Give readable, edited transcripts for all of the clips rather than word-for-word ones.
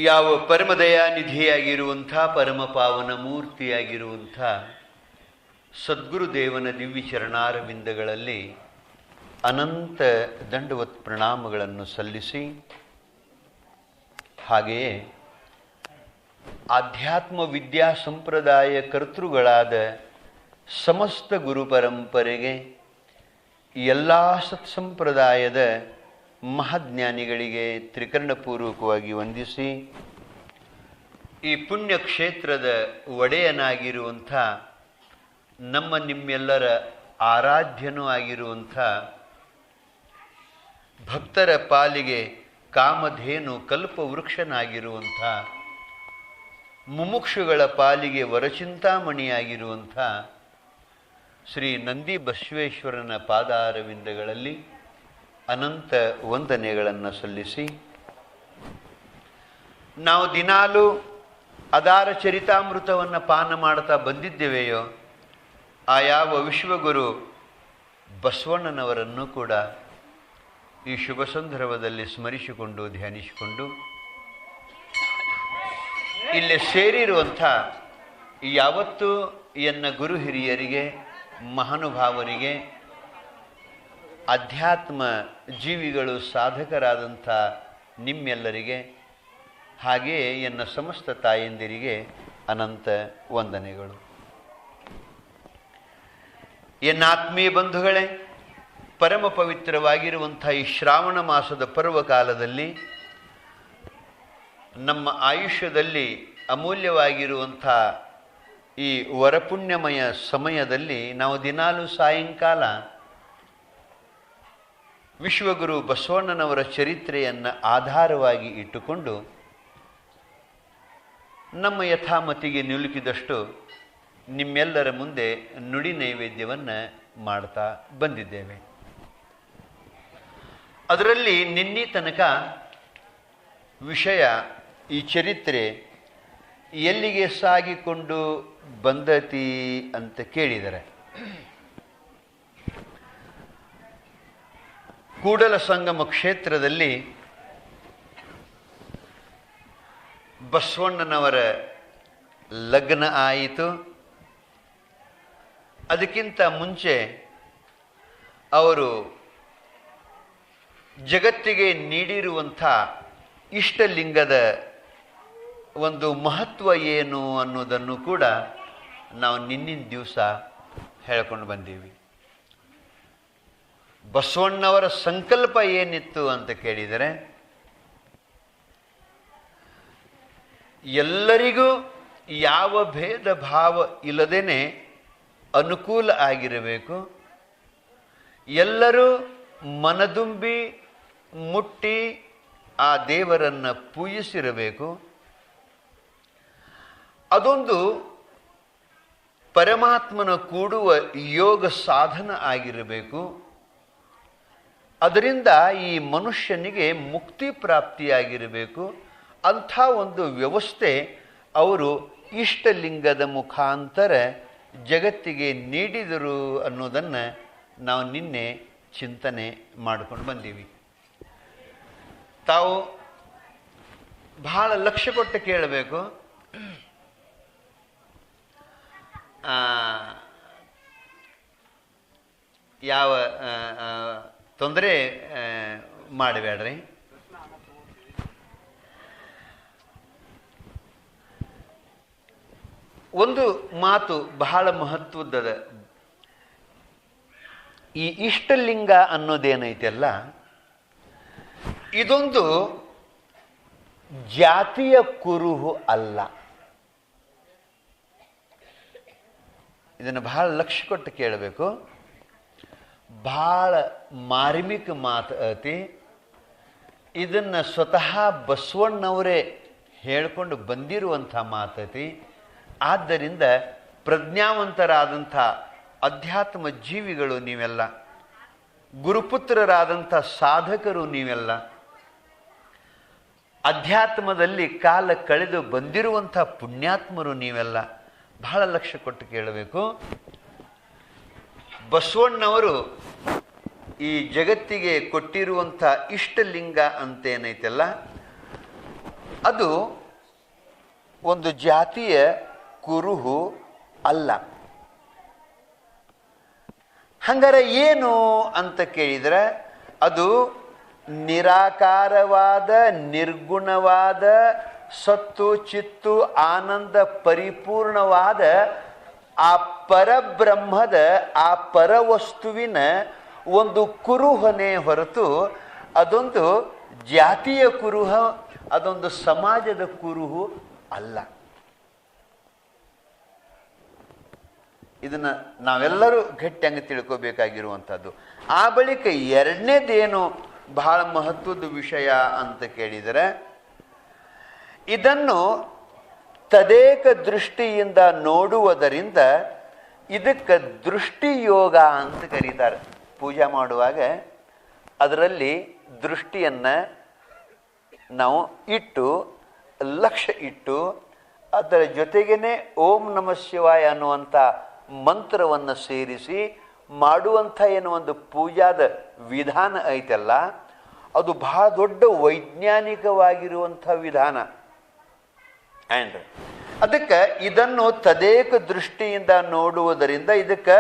ಯಾವ ಪರಮದಯಾನಿಧಿಯಾಗಿರುವಂಥ ಪರಮ ಪಾವನ ಮೂರ್ತಿಯಾಗಿರುವಂಥ ಸದ್ಗುರುದೇವನ ದಿವ್ಯ ಚರಣಾರವಿಂದಗಳಲ್ಲಿ ಅನಂತ ದಂಡವತ್ ಪ್ರಣಾಮಗಳನ್ನು ಸಲ್ಲಿಸಿ, ಹಾಗೆಯೇ ಆಧ್ಯಾತ್ಮ ವಿದ್ಯಾ ಸಂಪ್ರದಾಯ ಕರ್ತೃಗಳಾದ ಸಮಸ್ತ ಗುರು ಪರಂಪರೆಗೆ, ಎಲ್ಲ ಸತ್ಸಂಪ್ರದಾಯದ ಮಹಾಜ್ಞಾನಿಗಳಿಗೆ ತ್ರಿಕರಣಪೂರ್ವಕವಾಗಿ ವಂದಿಸಿ, ಈ ಪುಣ್ಯ ಕ್ಷೇತ್ರದ ಒಡೆಯನಾಗಿರುವಂಥ ನಮ್ಮ ನಿಮ್ಮೆಲ್ಲರ ಆರಾಧ್ಯನೂ ಆಗಿರುವಂಥ ಭಕ್ತರ ಪಾಲಿಗೆ ಕಾಮಧೇನು ಕಲ್ಪವೃಕ್ಷನಾಗಿರುವಂಥ ಮುಮುಕ್ಷುಗಳ ಪಾಲಿಗೆ ವರಚಿಂತಾಮಣಿಯಾಗಿರುವಂಥ ಶ್ರೀ ನಂದಿ ಬಸವೇಶ್ವರನ ಪಾದಾರವಿಂದಗಳಲ್ಲಿ ಅನಂತ ವಂದನೆಗಳನ್ನು ಸಲ್ಲಿಸಿ, ನಾವು ದಿನಾಲೂ ಅದಾರ ಚರಿತಾಮೃತವನ್ನು ಪಾನ ಮಾಡ್ತಾ ಬಂದಿದ್ದೇವೆಯೋ ಆ ಯಾವ ವಿಶ್ವಗುರು ಬಸವಣ್ಣನವರನ್ನು ಕೂಡ ಈ ಶುಭ ಸಂದರ್ಭದಲ್ಲಿ ಸ್ಮರಿಸಿಕೊಂಡು ಧ್ಯಾನಿಸಿಕೊಂಡು, ಇಲ್ಲಿ ಸೇರಿರುವಂಥ ಯಾವತ್ತೂ ಎನ್ನ ಗುರು ಹಿರಿಯರಿಗೆ, ಮಹಾನುಭಾವರಿಗೆ, ಅಧ್ಯಾತ್ಮ ಜೀವಿಗಳು ಸಾಧಕರಾದಂಥ ನಿಮ್ಮೆಲ್ಲರಿಗೆ, ಹಾಗೆಯೇ ಎನ್ನ ಸಮಸ್ತ ತಾಯಂದಿರಿಗೆ ಅನಂತ ವಂದನೆಗಳು. ಎನ್ನ ಆತ್ಮೀಯ ಬಂಧುಗಳೇ, ಪರಮ ಪವಿತ್ರವಾಗಿರುವಂಥ ಈ ಶ್ರಾವಣ ಮಾಸದ ಪರ್ವಕಾಲದಲ್ಲಿ ನಮ್ಮ ಆಯುಷ್ಯದಲ್ಲಿ ಅಮೂಲ್ಯವಾಗಿರುವಂಥ ಈ ವರಪುಣ್ಯಮಯ ಸಮಯದಲ್ಲಿ ನಾವು ದಿನಾಲೂ ಸಾಯಂಕಾಲ ವಿಶ್ವಗುರು ಬಸವಣ್ಣನವರ ಚರಿತ್ರೆಯನ್ನು ಆಧಾರವಾಗಿ ಇಟ್ಟುಕೊಂಡು ನಮ್ಮ ಯಥಾಮತಿಗೆ ನಿಲುಕಿದಷ್ಟು ನಿಮ್ಮೆಲ್ಲರ ಮುಂದೆ ನುಡಿ ನೈವೇದ್ಯವನ್ನು ಮಾಡ್ತಾ ಬಂದಿದ್ದೇವೆ. ಅದರಲ್ಲಿ ನಿನ್ನೆ ತನಕ ವಿಷಯ, ಈ ಚರಿತ್ರೆ ಎಲ್ಲಿಗೆ ಸಾಗಿಕೊಂಡು ಬಂದತಿ ಅಂತ ಕೇಳಿದರೆ, ಕೂಡಲ ಸಂಗಮ ಕ್ಷೇತ್ರದಲ್ಲಿ ಬಸವಣ್ಣನವರ ಲಗ್ನ ಆಯಿತು. ಅದಕ್ಕಿಂತ ಮುಂಚೆ ಅವರು ಜಗತ್ತಿಗೆ ನೀಡಿರುವಂಥ ಇಷ್ಟಲಿಂಗದ ಒಂದು ಮಹತ್ವ ಏನು ಅನ್ನೋದನ್ನು ಕೂಡ ನಾವು ನಿನ್ನಿನ ದಿವಸ ಹೇಳ್ಕೊಂಡು ಬಂದೀವಿ. ಬಸವಣ್ಣವರ ಸಂಕಲ್ಪ ಏನಿತ್ತು ಅಂತ ಕೇಳಿದರೆ, ಎಲ್ಲರಿಗೂ ಯಾವ ಭೇದ ಭಾವ ಇಲ್ಲದೇನೆ ಅನುಕೂಲ ಆಗಿರಬೇಕು, ಎಲ್ಲರೂ ಮನದುಂಬಿ ಮುಟ್ಟಿ ಆ ದೇವರನ್ನು ಪೂಜಿಸಿರಬೇಕು, ಅದೊಂದು ಪರಮಾತ್ಮನ ಕೂಡುವ ಯೋಗ ಸಾಧನ ಆಗಿರಬೇಕು, ಅದರಿಂದ ಈ ಮನುಷ್ಯನಿಗೆ ಮುಕ್ತಿ ಪ್ರಾಪ್ತಿಯಾಗಿರಬೇಕು. ಅಂಥ ಒಂದು ವ್ಯವಸ್ಥೆ ಅವರು ಇಷ್ಟಲಿಂಗದ ಮುಖಾಂತರ ಜಗತ್ತಿಗೆ ನೀಡಿದರು ಅನ್ನೋದನ್ನು ನಾವು ನಿನ್ನೆ ಚಿಂತನೆ ಮಾಡ್ಕೊಂಡು ಬಂದೀವಿ. ತಾವು ಬಹಳ ಲಕ್ಷ್ಯ ಕೊಟ್ಟು ಕೇಳಬೇಕು. ಯಾವ ತೊಂದರೆ ಮಾಡಬೇಡ್ರಿ. ಒಂದು ಮಾತು ಬಹಳ ಮಹತ್ವದ, ಈ ಇಷ್ಟಲಿಂಗ ಅನ್ನೋದೇನೈತೆಲ್ಲ, ಇದೊಂದು ಜಾತಿಯ ಕುರುಹು ಅಲ್ಲ. ಇದನ್ನು ಬಹಳ ಲಕ್ಷ್ಯ ಕೊಟ್ಟು ಕೇಳಬೇಕು. ಬಹಳ ಮಾರ್ಮಿಕ ಮಾತು ಐತಿ. ಇದನ್ನು ಸ್ವತಃ ಬಸವಣ್ಣವರೇ ಹೇಳ್ಕೊಂಡು ಬಂದಿರುವಂಥ ಮಾತೈತಿ. ಆದ್ದರಿಂದ ಪ್ರಜ್ಞಾವಂತರಾದಂಥ ಅಧ್ಯಾತ್ಮ ಜೀವಿಗಳು ನೀವೆಲ್ಲ, ಗುರುಪುತ್ರರಾದಂಥ ಸಾಧಕರು ನೀವೆಲ್ಲ, ಅಧ್ಯಾತ್ಮದಲ್ಲಿ ಕಾಲ ಕಳೆದು ಬಂದಿರುವಂಥ ಪುಣ್ಯಾತ್ಮರು ನೀವೆಲ್ಲ ಬಹಳ ಲಕ್ಷ್ಯ ಕೊಟ್ಟು ಕೇಳಬೇಕು. ಬಸವಣ್ಣವರು ಈ ಜಗತ್ತಿಗೆ ಕೊಟ್ಟಿರುವಂಥ ಇಷ್ಟಲಿಂಗ ಅಂತೇನೈತಲ್ಲ, ಅದು ಒಂದು ಜಾತಿಯ ಕುರುಹು ಅಲ್ಲ. ಹಂಗಾರೆ ಏನು ಅಂತ ಕೇಳಿದರೆ ಅದು ನಿರಾಕಾರವಾದ ನಿರ್ಗುಣವಾದ ಸತ್ತು ಚಿತ್ತು ಆನಂದ ಪರಿಪೂರ್ಣವಾದ ಆ ಪರಬ್ರಹ್ಮದ ಆ ಪರವಸ್ತುವಿನ ಒಂದು ಕುರುಹನೇ ಹೊರತು ಅದೊಂದು ಜಾತಿಯ ಕುರುಹ, ಅದೊಂದು ಸಮಾಜದ ಕುರುಹು ಅಲ್ಲ. ಇದನ್ನು ನಾವೆಲ್ಲರೂ ಗಟ್ಟಿಯಂಗೆ ತಿಳ್ಕೋಬೇಕಾಗಿರುವಂಥದ್ದು. ಆ ಬಳಿಕ ಎರಡನೇದೇನು ಬಹಳ ಮಹತ್ವದ ವಿಷಯ ಅಂತ ಕೇಳಿದರೆ, ಇದನ್ನು ತದೇಕ ದೃಷ್ಟಿಯಿಂದ ನೋಡುವುದರಿಂದ ಇದಕ್ಕೆ ದೃಷ್ಟಿಯೋಗ ಅಂತ ಕರೀತಾರೆ. ಪೂಜೆ ಮಾಡುವಾಗ ಅದರಲ್ಲಿ ದೃಷ್ಟಿಯನ್ನು ನಾವು ಇಟ್ಟು ಲಕ್ಷ್ಯ ಇಟ್ಟು ಅದರ ಜೊತೆಗೇ ಓಂ ನಮಃ ಶಿವಾಯ ಅನ್ನುವಂಥ ಮಂತ್ರವನ್ನು ಸೇರಿಸಿ ಮಾಡುವಂಥ ಏನೋ ಒಂದು ಪೂಜಾದ ವಿಧಾನ ಐತಲ್ಲ, ಅದು ಬಹಳ ದೊಡ್ಡ ವೈಜ್ಞಾನಿಕವಾಗಿರುವಂಥ ವಿಧಾನ. ಆ್ಯಂಡ್ ಅದಕ್ಕೆ ಇದನ್ನು ತದೇಕ ದೃಷ್ಟಿಯಿಂದ ನೋಡುವುದರಿಂದ ಇದಕ್ಕೆ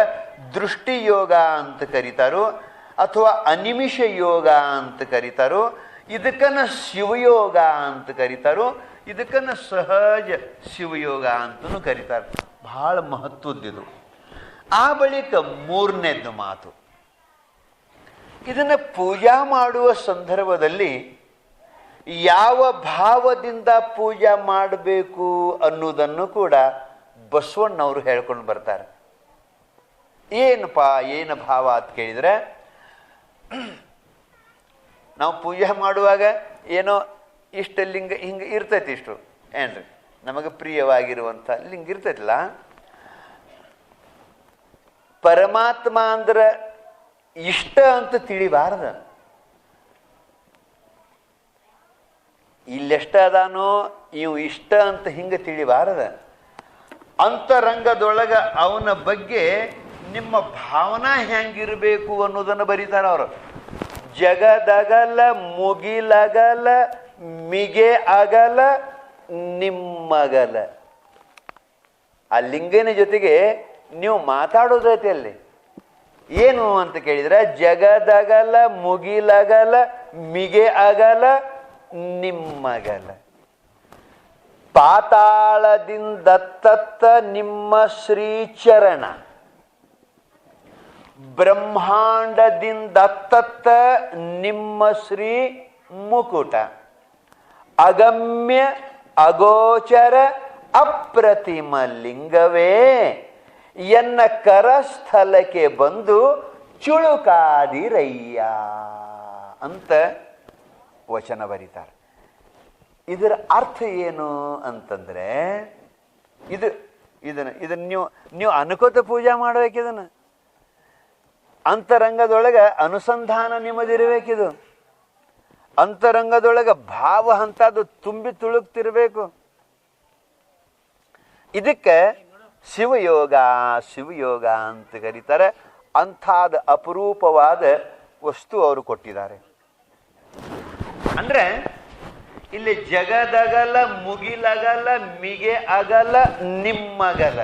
ದೃಷ್ಟಿಯೋಗ ಅಂತ ಕರೀತಾರೋ ಅಥವಾ ಅನಿಮಿಷ ಯೋಗ ಅಂತ ಕರೀತಾರೋ, ಇದಕ್ಕನ್ನು ಶಿವಯೋಗ ಅಂತ ಕರೀತಾರೋ, ಇದಕ್ಕನ್ನು ಸಹಜ ಶಿವಯೋಗ ಅಂತಲೂ ಕರೀತಾರೆ. ಬಹಳ ಮಹತ್ವದ್ದಿದು. ಆ ಬಳಿಕ ಮೂರನೇದ್ದು ಮಾತು, ಇದನ್ನು ಪೂಜಾ ಮಾಡುವ ಸಂದರ್ಭದಲ್ಲಿ ಯಾವ ಭಾವದಿಂದ ಪೂಜಾ ಮಾಡಬೇಕು ಅನ್ನೋದನ್ನು ಕೂಡ ಬಸವಣ್ಣವರು ಹೇಳ್ಕೊಂಡು ಬರ್ತಾರೆ. ಏನಪ್ಪ ಏನು ಭಾವ ಅಂತ ಕೇಳಿದರೆ, ನಾವು ಪೂಜೆ ಮಾಡುವಾಗ ಏನೋ ಇಷ್ಟ ಲಿಂಗ ಹಿಂಗೆ ಇರ್ತೈತಿ, ಇಷ್ಟು ಏನ್ರಿ ನಮಗೆ ಪ್ರಿಯವಾಗಿರುವಂಥ ಲಿಂಗ ಇರ್ತೈತಿಲ್ಲ. ಪರಮಾತ್ಮ ಅಂದ್ರೆ ಇಷ್ಟ ಅಂತ ತಿಳಿಬಾರ್ದ. ಇಲ್ಲೆಷ್ಟ ಅದಾನೋ ಇವು ಇಷ್ಟ ಅಂತ ಹಿಂಗೆ ತಿಳಿಬಾರದ. ಅಂತರಂಗದೊಳಗ ಅವನ ಬಗ್ಗೆ ನಿಮ್ಮ ಭಾವನಾ ಹೆಂಗಿರಬೇಕು ಅನ್ನೋದನ್ನು ಬರೀತಾರ ಅವರು. ಜಗದಗಲ ಮುಗಿಲಗಲ ಮಿಗೆ ಅಗಲ ನಿಮ್ಮಗಲ. ಆ ಲಿಂಗನ ಜೊತೆಗೆ ನೀವು ಮಾತಾಡೋದೈತೆ ಅಲ್ಲಿ ಏನು ಅಂತ ಕೇಳಿದ್ರೆ, ಜಗದಗಲ ಮುಗಿಲಗಲ ಮಿಗೆ ಅಗಲ ನಿಮ್ಮಗಲ. ಪಾತಾಳದಿಂದತ್ತ ನಿಮ್ಮ ಶ್ರೀಚರಣ, ಬ್ರಹ್ಮಾಂಡದಿಂದತ್ತ ನಿಮ್ಮ ಶ್ರೀ ಮುಕುಟ, ಅಗಮ್ಯ ಅಗೋಚರ ಅಪ್ರತಿಮ ಲಿಂಗವೇ ಎನ್ನ ಕರಸ್ಥಲಕ್ಕೆ ಬಂದು ಚುಳುಕಾದಿರಯ್ಯ ಅಂತ ವಚನ ಬರೀತಾರೆ. ಇದರ ಅರ್ಥ ಏನು ಅಂತಂದ್ರೆ, ಇದನ್ನು ನೀವು ಅನ್ಕೋತ ಪೂಜೆ ಮಾಡ್ಬೇಕಿದನ್ನು. ಅಂತರಂಗದೊಳಗೆ ಅನುಸಂಧಾನ ನಿಮ್ಮದಿರಬೇಕಿದು. ಅಂತರಂಗದೊಳಗೆ ಭಾವ ಅಂತದ್ದು ತುಂಬಿ ತುಳುಕ್ತಿರ್ಬೇಕು. ಇದಕ್ಕೆ ಶಿವಯೋಗ ಶಿವಯೋಗ ಅಂತ ಕರೀತಾರೆ. ಅಂಥಾದ ಅಪರೂಪವಾದ ವಸ್ತು ಅವರು ಕೊಟ್ಟಿದ್ದಾರೆ. ಅಂದ್ರೆ ಇಲ್ಲಿ ಜಗದಗಲ ಮುಗಿಲಗಲ ಮಿಗೆ ಅಗಲ ನಿಮ್ಮಗಲ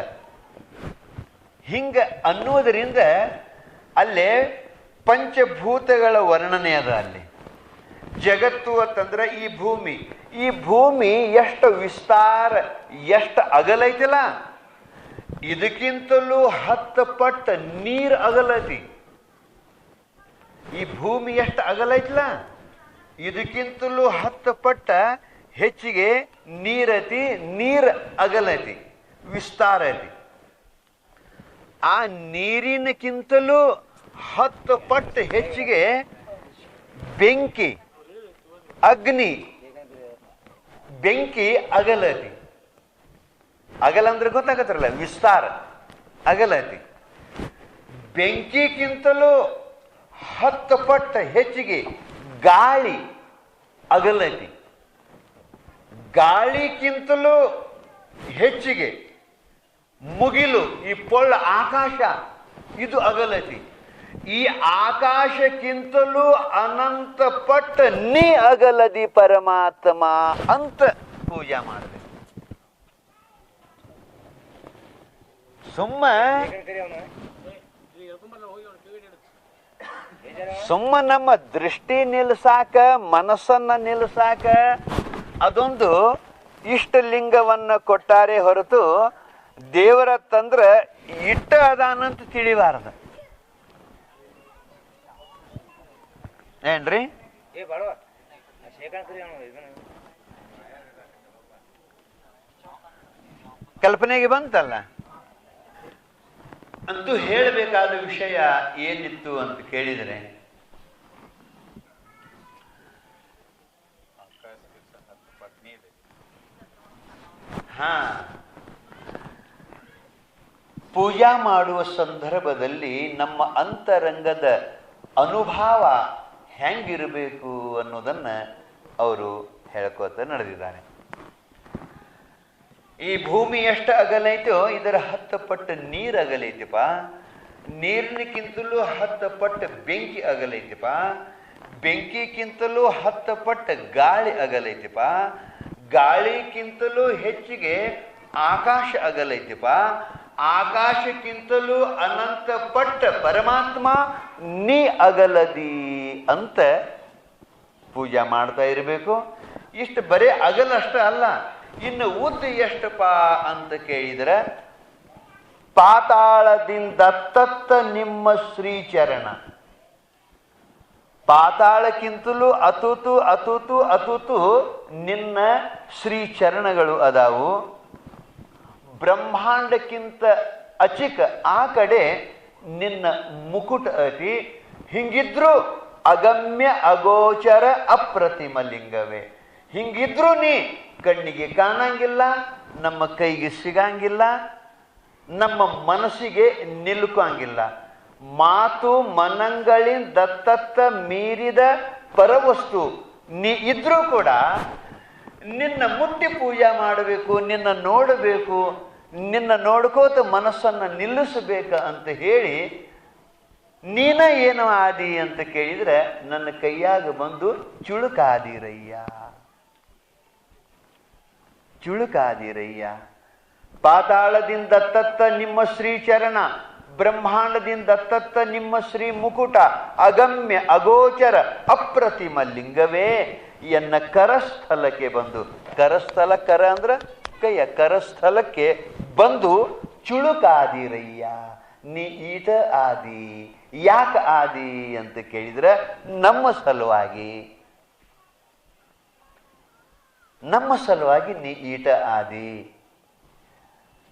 ಹಿಂಗ ಅನ್ನುವುದರಿಂದ ಅಲ್ಲೇ ಪಂಚಭೂತಗಳ ವರ್ಣನೆ ಅದ. ಅಲ್ಲಿ ಜಗತ್ತು ಅಂತಂದ್ರೆ ಈ ಭೂಮಿ ಎಷ್ಟು ವಿಸ್ತಾರ ಎಷ್ಟು ಅಗಲೈತಿಲ್ಲ, ಇದಕ್ಕಿಂತಲೂ 10 ಪಟ್ಟು ನೀರು ಅಗಲತಿ. ಈ ಭೂಮಿ ಎಷ್ಟು ಅಗಲೈತಿಲ್ಲ, ಇದಕ್ಕಿಂತಲೂ 10 ಪಟ್ಟ ಹೆಚ್ಚಿಗೆ ನೀರತಿ, ನೀರು ಅಗಲತಿ, ವಿಸ್ತಾರ ಐತಿ. ಆ ನೀರಿನಕ್ಕಿಂತಲೂ 10 ಪಟ್ಟು ಹೆಚ್ಚಿಗೆ ಬೆಂಕಿ, ಅಗ್ನಿ, ಬೆಂಕಿ ಅಗಲತಿ. ಅಗಲ ಅಂದ್ರೆ ಗೊತ್ತಾಗತ್ತಲ್ಲ, ವಿಸ್ತಾರ ಅಗಲತಿ. ಬೆಂಕಿಗಿಂತಲೂ 10 ಪಟ್ಟು ಹೆಚ್ಚಿಗೆ ಗಾಳಿ ಅಗಲತಿ. ಗಾಳಿಗಿಂತಲೂ ಹೆಚ್ಚಿಗೆ ಮುಗಿಲು, ಈ ಪೊಳ್ಳ ಆಕಾಶ ಇದು ಅಗಲತಿ. ಈ ಆಕಾಶಕ್ಕಿಂತಲೂ ಅನಂತ ಪಟ್ಟ ನೀ ಅಗಲದಿ ಪರಮಾತ್ಮ ಅಂತ ಪೂಜಾ ಮಾಡಬೇಕು. ಸುಮ್ಮ ನಮ್ಮ ದೃಷ್ಟಿ ನಿಲ್ಸಾಕ, ಮನಸ್ಸನ್ನ ನಿಲ್ಸಾಕ ಅದೊಂದು ಇಷ್ಟಲಿಂಗವನ್ನ ಕೊಟ್ಟಾರೆ ಹೊರತು ದೇವರ ತಂದ್ರ ಇಟ್ಟ ಅದಾನಂತ ತಿಳಿಬಾರದು. ಏನ್ರಿ? ಕಲ್ಪನೆಗೆ ಬಂತಲ್ಲ. ಅಂತೂ ಹೇಳಬೇಕಾದ ವಿಷಯ ಏನಿತ್ತು ಅಂತ ಕೇಳಿದರೆ, ಪೂಜಾ ಮಾಡುವ ಸಂದರ್ಭದಲ್ಲಿ ನಮ್ಮ ಅಂತರಂಗದ ಅನುಭವ ಹೆಂಗಿರಬೇಕು ಅನ್ನೋದನ್ನ ಅವರು ಹೇಳ್ಕೋತ ನಡೆದಿದ್ದಾರೆ. ಈ ಭೂಮಿ ಎಷ್ಟು ಅಗಲೈತೋ ಇದರ 10 ಪಟ್ಟು ನೀರು ಅಗಲೈತಿಪ್ಪ. ನೀರಿನಕ್ಕಿಂತಲೂ 10 ಪಟ್ಟು ಬೆಂಕಿ ಅಗಲೈತಿಪ್ಪ. ಬೆಂಕಿಗಿಂತಲೂ 10 ಪಟ್ಟು ಗಾಳಿ ಅಗಲೈತಿಪ್ಪ. ಗಾಳಿಗಿಂತಲೂ ಹೆಚ್ಚಿಗೆ ಆಕಾಶ ಅಗಲೈತಿಪ್ಪ. ಆಕಾಶಕ್ಕಿಂತಲೂ ಅನಂತ ಪಟ್ಟ ಪರಮಾತ್ಮ ನೀ ಅಗಲದಿ ಅಂತ ಪೂಜಾ ಮಾಡ್ತಾ ಇರಬೇಕು. ಇಷ್ಟು ಬರೀ ಅಗಲಷ್ಟ ಅಲ್ಲ, ಇನ್ನು ಉದ್ದ ಎಷ್ಟಪ್ಪ ಅಂತ ಕೇಳಿದ್ರೆ, ಪಾತಾಳದಿಂದ ತತ್ತ ನಿಮ್ಮ ಶ್ರೀಚರಣ. ಪಾತಾಳಕ್ಕಿಂತಲೂ ಅತುತು ಅತುತು ಅತುತು ನಿನ್ನ ಶ್ರೀಚರಣಗಳು ಅದಾವು. ಬ್ರಹ್ಮಾಂಡಕ್ಕಿಂತ ಅಚಿಕ ಆ ಕಡೆ ನಿನ್ನ ಮುಕುಟ ಅತಿ. ಹಿಂಗಿದ್ರು ಅಗಮ್ಯ ಅಗೋಚರ ಅಪ್ರತಿಮ ಲಿಂಗವೇ. ಹಿಂಗಿದ್ರು ನೀ ಕಣ್ಣಿಗೆ ಕಾಣಂಗಿಲ್ಲ, ನಮ್ಮ ಕೈಗೆ ಸಿಗಂಗಿಲ್ಲ, ನಮ್ಮ ಮನಸ್ಸಿಗೆ ನಿಲುಕಂಗಿಲ್ಲ. ಮಾತು ಮನಗಳಿಂದ ದತ್ತತ್ತ ಮೀರಿದ ಪರವಸ್ತು ನೀ ಇದ್ರೂ ಕೂಡ ನಿನ್ನ ಮುಟ್ಟಿ ಪೂಜಾ ಮಾಡಬೇಕು, ನಿನ್ನ ನೋಡಬೇಕು, ನಿನ್ನ ನೋಡ್ಕೋತ ಮನಸ್ಸನ್ನು ನಿಲ್ಲಿಸಬೇಕ ಅಂತ ಹೇಳಿ, ನೀನ ಏನು ಆದಿ ಅಂತ ಕೇಳಿದ್ರೆ ನನ್ನ ಕೈಯಾಗ ಬಂದು ಚುಳುಕಾದಿರಯ್ಯ, ಚುಳುಕಾದಿರಯ್ಯ. ಪಾತಾಳದಿಂದ ತತ್ತ ನಿಮ್ಮ ಶ್ರೀಚರಣ, ಬ್ರಹ್ಮಾಂಡದಿಂದ ತತ್ತ ನಿಮ್ಮ ಶ್ರೀ ಮುಕುಟ, ಅಗಮ್ಯ ಅಗೋಚರ ಅಪ್ರತಿಮ ಲಿಂಗವೇ ಎನ್ನ ಕರಸ್ಥಲಕ್ಕೆ ಬಂದು, ಕರಸ್ಥಲ ಕರ ಅಂದ್ರೆ ಕೈಯ, ಕರಸ್ಥಲಕ್ಕೆ ಬಂದು ಚುಳುಕಾದಿರಯ್ಯ. ನೀ ಈಟ ಆದಿ. ಯಾಕೆ ಆದಿ ಅಂತ ಕೇಳಿದ್ರೆ ನಮ್ಮ ಸಲುವಾಗಿ, ನಮ್ಮ ಸಲುವಾಗಿ ನೀ ಈಟ ಆದಿ.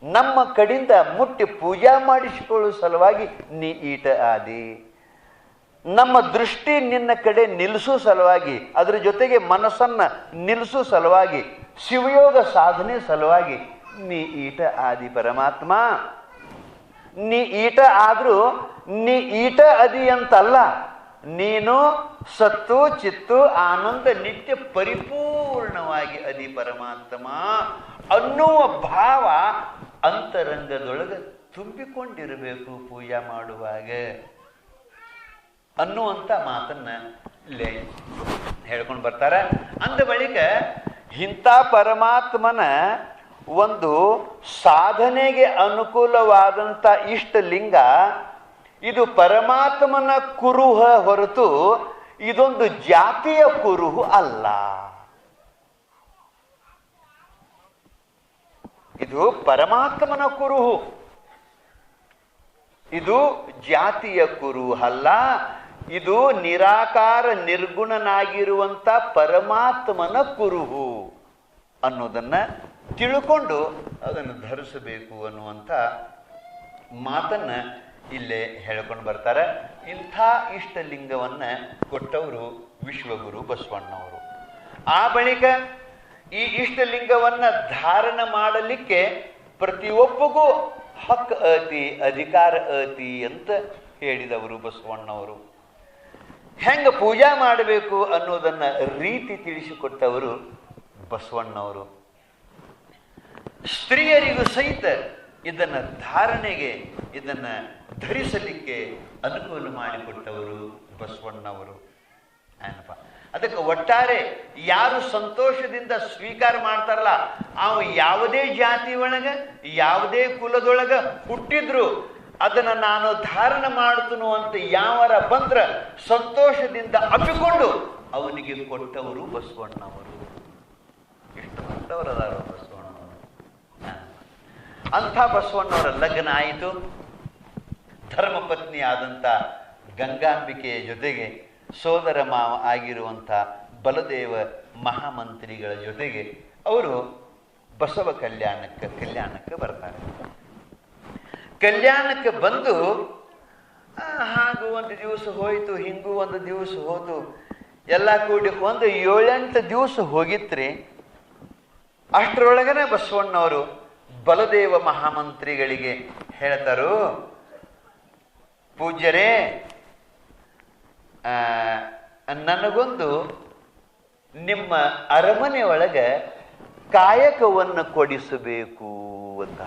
ನಮ್ಮ ಕಡೆಯಿಂದ ಮುಟ್ಟಿ ಪೂಜಾ ಮಾಡಿಸಿಕೊಳ್ಳುವ ಸಲುವಾಗಿ ನೀ ಈಟ ಆದಿ. ನಮ್ಮ ದೃಷ್ಟಿ ನಿನ್ನ ಕಡೆ ನಿಲ್ಲಿಸೋ ಸಲುವಾಗಿ, ಅದರ ಜೊತೆಗೆ ಮನಸ್ಸನ್ನ ನಿಲ್ಲಿಸೋ ಸಲುವಾಗಿ, ಶಿವಯೋಗ ಸಾಧನೆ ಸಲುವಾಗಿ ನೀ ಈಟ ಆದಿ ಪರಮಾತ್ಮ. ನೀ ಈಟ ಆದ್ರೂ ನೀ ಈಟ ಅದಿ ಅಂತಲ್ಲ, ನೀನು ಸತ್ತು ಚಿತ್ತು ಆನಂದ ನಿತ್ಯ ಪರಿಪೂರ್ಣವಾಗಿ ಅದಿ ಪರಮಾತ್ಮ ಅನ್ನುವ ಭಾವ ಅಂತರಂಗದೊಳಗೆ ತುಂಬಿಕೊಂಡಿರಬೇಕು ಪೂಜಾ ಮಾಡುವಾಗ ಅನ್ನುವಂಥ ಮಾತನ್ನ ಇಲ್ಲೇ ಹೇಳ್ಕೊಂಡು ಬರ್ತಾರೆ. ಅಂದ ಬಳಿಕ ಇಂಥ ಪರಮಾತ್ಮನ ಒಂದು ಸಾಧನೆಗೆ ಅನುಕೂಲವಾದಂಥ ಇಷ್ಟಲಿಂಗ ಇದು ಪರಮಾತ್ಮನ ಕುರುಹ ಹೊರತು ಇದೊಂದು ಜಾತಿಯ ಕುರುಹು ಅಲ್ಲ. ಇದು ಪರಮಾತ್ಮನ ಕುರುಹು, ಇದು ಜಾತಿಯ ಕುರುಹು ಅಲ್ಲ. ಇದು ನಿರಾಕಾರ ನಿರ್ಗುಣನಾಗಿರುವಂಥ ಪರಮಾತ್ಮನ ಕುರುಹು ಅನ್ನೋದನ್ನ ತಿಳ್ಕೊಂಡು ಅದನ್ನು ಧರಿಸಬೇಕು ಅನ್ನುವಂಥ ಮಾತನ್ನ ಇಲ್ಲೇ ಹೇಳ್ಕೊಂಡು ಬರ್ತಾರೆ. ಇಂಥ ಇಷ್ಟಲಿಂಗವನ್ನ ಕೊಟ್ಟವರು ವಿಶ್ವಗುರು ಬಸವಣ್ಣವರು. ಆ ಬಳಿಕ ಈ ಇಷ್ಟಲಿಂಗವನ್ನ ಧಾರಣ ಮಾಡಲಿಕ್ಕೆ ಪ್ರತಿಯೊಬ್ಬಗೂ ಹಕ್ಕು ಅತಿ, ಅಧಿಕಾರ ಅತಿ ಅಂತ ಹೇಳಿದವರು ಬಸವಣ್ಣವರು. ಹೆಂಗ ಪೂಜಾ ಮಾಡಬೇಕು ಅನ್ನೋದನ್ನ ರೀತಿ ತಿಳಿಸಿಕೊಟ್ಟವರು ಬಸವಣ್ಣವರು. ಸ್ತ್ರೀಯರಿಗೂ ಸಹಿತ ಇದನ್ನ ಧಾರಣೆಗೆ, ಇದನ್ನ ಧರಿಸಲಿಕ್ಕೆ ಅನುಕೂಲ ಮಾಡಿಕೊಟ್ಟವರು ಬಸವಣ್ಣವರು. ಏನಪ್ಪ ಅದಕ್ಕೆ ಒಟ್ಟಾರೆ ಯಾರು ಸಂತೋಷದಿಂದ ಸ್ವೀಕಾರ ಮಾಡ್ತಾರಲ್ಲ, ಅವ ಯಾವುದೇ ಜಾತಿ ಒಳಗ ಯಾವುದೇ ಕುಲದೊಳಗ ಹುಟ್ಟಿದ್ರು ಅದನ್ನ ನಾನು ಧಾರಣ ಮಾಡ್ತನು ಅಂತ ಯಾವರ ಬಂದ್ರ ಸಂತೋಷದಿಂದ ಅಪ್ಪಿಕೊಂಡು ಅವನಿಗೆ ಕೊಟ್ಟವರು ಬಸವಣ್ಣವರು. ಎಷ್ಟು ಕೊಟ್ಟವರದಾರ ಬಸವಣ್ಣವರು. ಅಂಥ ಬಸವಣ್ಣವರ ಲಗ್ನ ಆಯಿತು. ಧರ್ಮಪತ್ನಿ ಆದಂಥ ಗಂಗಾಂಬಿಕೆಯ ಜೊತೆಗೆ ಸೋದರ ಮಾವ ಆಗಿರುವಂಥ ಬಲದೇವ ಮಹಾಮಂತ್ರಿಗಳ ಜೊತೆಗೆ ಅವರು ಬಸವ ಕಲ್ಯಾಣಕ್ಕೆ ಬರ್ತಾರೆ. ಕಲ್ಯಾಣಕ್ಕೆ ಬಂದು ಹಾಗೂ ಒಂದು ದಿವಸ ಹೋಯಿತು, ಹಿಂಗೂ ಒಂದು ದಿವಸ ಹೋದು, ಎಲ್ಲ ಕೂಡಿ ಒಂದು 7-8 ದಿವಸ ಹೋಗಿತ್ರಿ. ಅಷ್ಟರೊಳಗನೆ ಬಸವಣ್ಣವರು ಬಲದೇವ ಮಹಾಮಂತ್ರಿಗಳಿಗೆ ಹೇಳ್ತಾರು, ಪೂಜ್ಯರೇ, ನನಗೊಂದು ನಿಮ್ಮ ಅರಮನೆ ಒಳಗೆ ಕಾಯಕವನ್ನು ಕೊಡಿಸಬೇಕು ಅಂತ,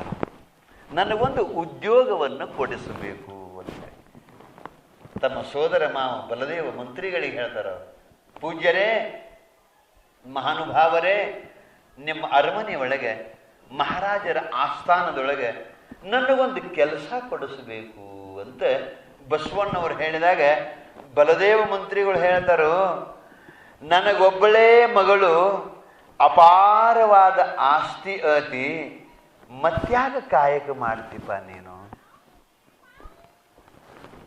ನನಗೊಂದು ಉದ್ಯೋಗವನ್ನು ಕೊಡಿಸಬೇಕು ಅಂತ ತಮ್ಮ ಸೋದರ ಮಾವ ಬಲದೇವ ಮಂತ್ರಿಗಳಿಗೆ ಹೇಳ್ತಾರ. ಪೂಜ್ಯರೇ, ಮಹಾನುಭಾವರೇ, ನಿಮ್ಮ ಅರಮನೆ ಒಳಗೆ ಮಹಾರಾಜರ ಆಸ್ಥಾನದೊಳಗೆ ನನಗೊಂದು ಕೆಲಸ ಕೊಡಿಸಬೇಕು ಅಂತ ಬಸವಣ್ಣವರು ಹೇಳಿದಾಗ ಬಲದೇವ ಮಂತ್ರಿಗಳು ಹೇಳ್ತಾರೋ, ನನಗೊಬ್ಬಳೇ ಮಗಳು, ಅಪಾರವಾದ ಆಸ್ತಿ ಅತಿ, ಮತ್ಯಾಗ ಕಾಯಕ ಮಾಡ್ತೀಪ ನೀನು?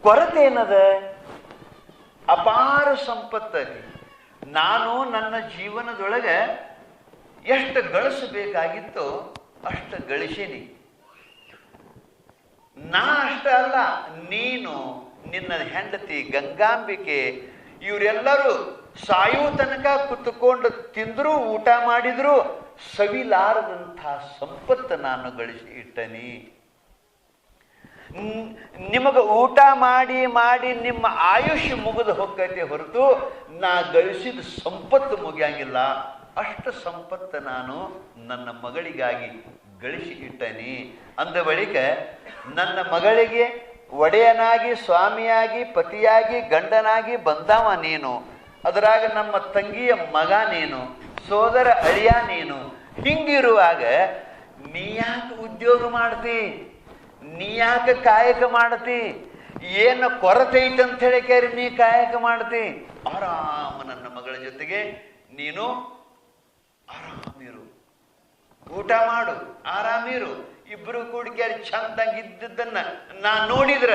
ಕೊರತೆ ಏನದ? ಅಪಾರ ಸಂಪತ್ತತಿ. ನಾನು ನನ್ನ ಜೀವನದೊಳಗೆ ಎಷ್ಟು ಗಳಿಸಬೇಕಾಗಿತ್ತೋ ಅಷ್ಟು ಗಳಿಸೀನಿ. ನಾ ಅಷ್ಟ ಅಲ್ಲ, ನೀನು, ನಿನ್ನ ಹೆಂಡತಿ ಗಂಗಾಂಬಿಕೆ, ಇವರೆಲ್ಲರೂ ಸಾಯುವ ತನಕ ಕುತ್ಕೊಂಡು ತಿಂದ್ರು ಊಟ ಮಾಡಿದ್ರು ಸವಿಲಾರದಂಥ ಸಂಪತ್ತು ನಾನು ಗಳಿಸಿ ಇಟ್ಟನಿ. ನಿಮಗೆ ಊಟ ಮಾಡಿ ಮಾಡಿ ನಿಮ್ಮ ಆಯುಷ್ಯ ಮುಗಿದು ಹೋಗ್ತೈತೆ ಹೊರತು ನಾ ಗಳಿಸಿದ ಸಂಪತ್ತು ಮುಗಿಯಂಗಿಲ್ಲ. ಅಷ್ಟು ಸಂಪತ್ತು ನಾನು ನನ್ನ ಮಗಳಿಗಾಗಿ ಗಳಿಸಿ ಇಟ್ಟನಿ. ಅಂದ ಬಳಿಕ ನನ್ನ ಮಗಳಿಗೆ ಒಡೆಯನಾಗಿ, ಸ್ವಾಮಿಯಾಗಿ, ಪತಿಯಾಗಿ, ಗಂಡನಾಗಿ ಬಂದವ ನೀನು. ಅದರಾಗ ನಮ್ಮ ತಂಗಿಯ ಮಗ ನೀನು, ಸೋದರ ಅಳಿಯ ನೀನು. ಹಿಂಗಿರುವಾಗ ನೀ ಯಾಕೆ ಉದ್ಯೋಗ ಮಾಡ್ತಿ? ನೀ ಯಾಕೆ ಕಾಯಕ ಮಾಡ್ತಿ? ಏನು ಕೊರತೆ ಐತಂತ ಹೇಳಿ ಕೇರಿ ನೀ ಕಾಯಕ ಮಾಡ್ತಿ? ಆರಾಮ ನನ್ನ ಮಗಳ ಜೊತೆಗೆ ನೀನು ಆರಾಮಿರು, ಊಟ ಮಾಡು, ಆರಾಮಿರು. ಇಬ್ರು ಕೂಡಿಕ್ಯಾರಿ ಚಂದಂಗೆ ಇದ್ದದ್ದನ್ನ ನಾ ನೋಡಿದ್ರ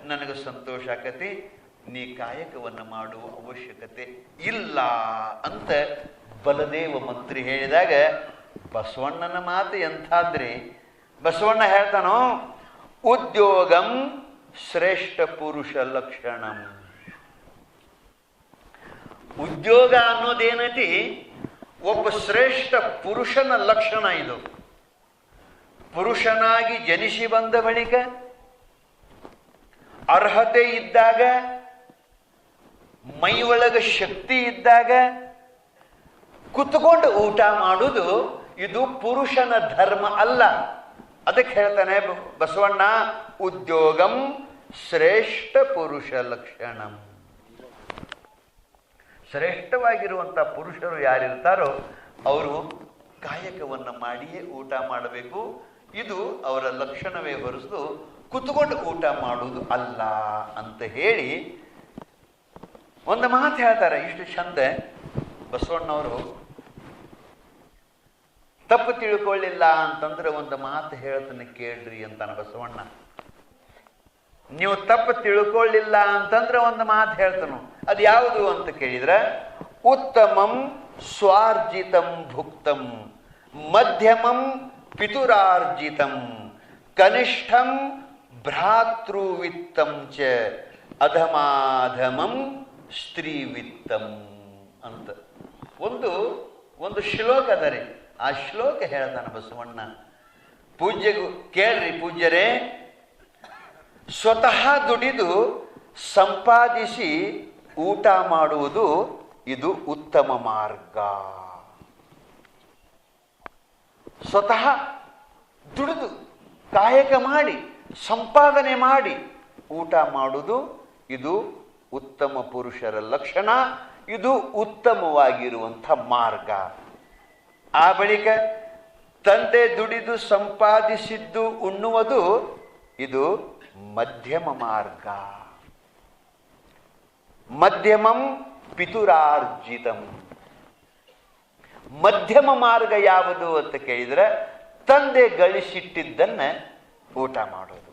ನನಗೆ ಸಂತೋಷ ಆಕತಿ. ನೀ ಕಾಯಕವನ್ನು ಮಾಡುವ ಅವಶ್ಯಕತೆ ಇಲ್ಲ ಅಂತ ಬಲದೇವ ಮಂತ್ರಿ ಹೇಳಿದಾಗ ಬಸವಣ್ಣನ ಮಾತು ಎಂಥಾದ್ರಿ. ಬಸವಣ್ಣ ಹೇಳ್ತಾನೋ, ಉದ್ಯೋಗಂ ಶ್ರೇಷ್ಠ ಪುರುಷ ಲಕ್ಷಣಂ. ಉದ್ಯೋಗ ಅನ್ನೋದೇನೈತಿ ಒಬ್ಬ ಶ್ರೇಷ್ಠ ಪುರುಷನ ಲಕ್ಷಣ. ಇದು ಪುರುಷನಾಗಿ ಜನಿಸಿ ಬಂದ ಬಳಿಕ ಅರ್ಹತೆ ಇದ್ದಾಗ, ಮೈ ಒಳಗ ಶಕ್ತಿ ಇದ್ದಾಗ ಕುತ್ಕೊಂಡು ಊಟ ಮಾಡುವುದು ಇದು ಪುರುಷನ ಧರ್ಮ ಅಲ್ಲ. ಅದಕ್ಕೆ ಹೇಳ್ತಾನೆ ಬಸವಣ್ಣ, ಉದ್ಯೋಗಂ ಶ್ರೇಷ್ಠ ಪುರುಷ ಲಕ್ಷಣಂ. ಶ್ರೇಷ್ಠವಾಗಿರುವಂಥ ಪುರುಷರು ಯಾರಿರ್ತಾರೋ ಅವರು ಕಾಯಕವನ್ನು ಮಾಡಿಯೇ ಊಟ ಮಾಡಬೇಕು. ಇದು ಅವರ ಲಕ್ಷಣವೇ ಹೊರತು ಕುತ್ಕೊಂಡು ಊಟ ಮಾಡುವುದು ಅಲ್ಲ ಅಂತ ಹೇಳಿ ಒಂದು ಮಾತು ಹೇಳ್ತಾರೆ. ಇಷ್ಟು ಚಂದ ಬಸವಣ್ಣವರು ತಪ್ಪು ತಿಳ್ಕೊಳ್ಳಿಲ್ಲ ಅಂತಂದ್ರೆ ಒಂದು ಮಾತು ಹೇಳ್ತಾನೆ ಕೇಳ್ರಿ ಅಂತಾನೆ ಬಸವಣ್ಣ. ನೀವು ತಪ್ಪು ತಿಳ್ಕೊಳ್ಳಿಲ್ಲ ಅಂತಂದ್ರೆ ಒಂದು ಮಾತು ಹೇಳ್ತಾನು. ಅದು ಯಾವುದು ಅಂತ ಕೇಳಿದ್ರೆ, ಉತ್ತಮಂ ಸ್ವಾರ್ಜಿತಂ ಭುಕ್ತಂ, ಮಧ್ಯಮಂ ಪಿತುರಾರ್ಜಿತಂ, ಕನಿಷ್ಠಂ ಭ್ರಾತೃವಿತ್ತಂ ಚ, ಅಧಮಾಧಮಂ ಸ್ತ್ರೀವಿತ್ತಂ ಅಂತ ಒಂದು ಶ್ಲೋಕ ಅದರಿ. ಆ ಶ್ಲೋಕ ಹೇಳ್ತಾನೆ ಬಸವಣ್ಣ. ಪೂಜ್ಯಗೂ ಕೇಳ್ರಿ ಪೂಜ್ಯರೇ, ಸ್ವತಃ ದುಡಿದು ಸಂಪಾದಿಸಿ ಊಟ ಮಾಡುವುದು ಇದು ಉತ್ತಮ ಮಾರ್ಗ. ಸ್ವತಃ ದುಡಿದು ಕಾಯಕ ಮಾಡಿ ಸಂಪಾದನೆ ಮಾಡಿ ಊಟ ಮಾಡುವುದು ಇದು ಉತ್ತಮ ಪುರುಷರ ಲಕ್ಷಣ. ಇದು ಉತ್ತಮವಾಗಿರುವಂಥ ಮಾರ್ಗ. ಆ ಬಳಿಕ ತಂದೆ ದುಡಿದು ಸಂಪಾದಿಸಿದ್ದು ಉಣ್ಣುವುದು ಇದು ಮಧ್ಯಮ ಮಾರ್ಗ. ಮಧ್ಯಮಂ ಪಿತುರಾರ್ಜಿತಂ. ಮಧ್ಯಮ ಮಾರ್ಗ ಯಾವುದು ಅಂತ ಕೇಳಿದ್ರೆ ತಂದೆ ಗಳಿಸಿಟ್ಟಿದ್ದನ್ನ ಊಟ ಮಾಡೋದು.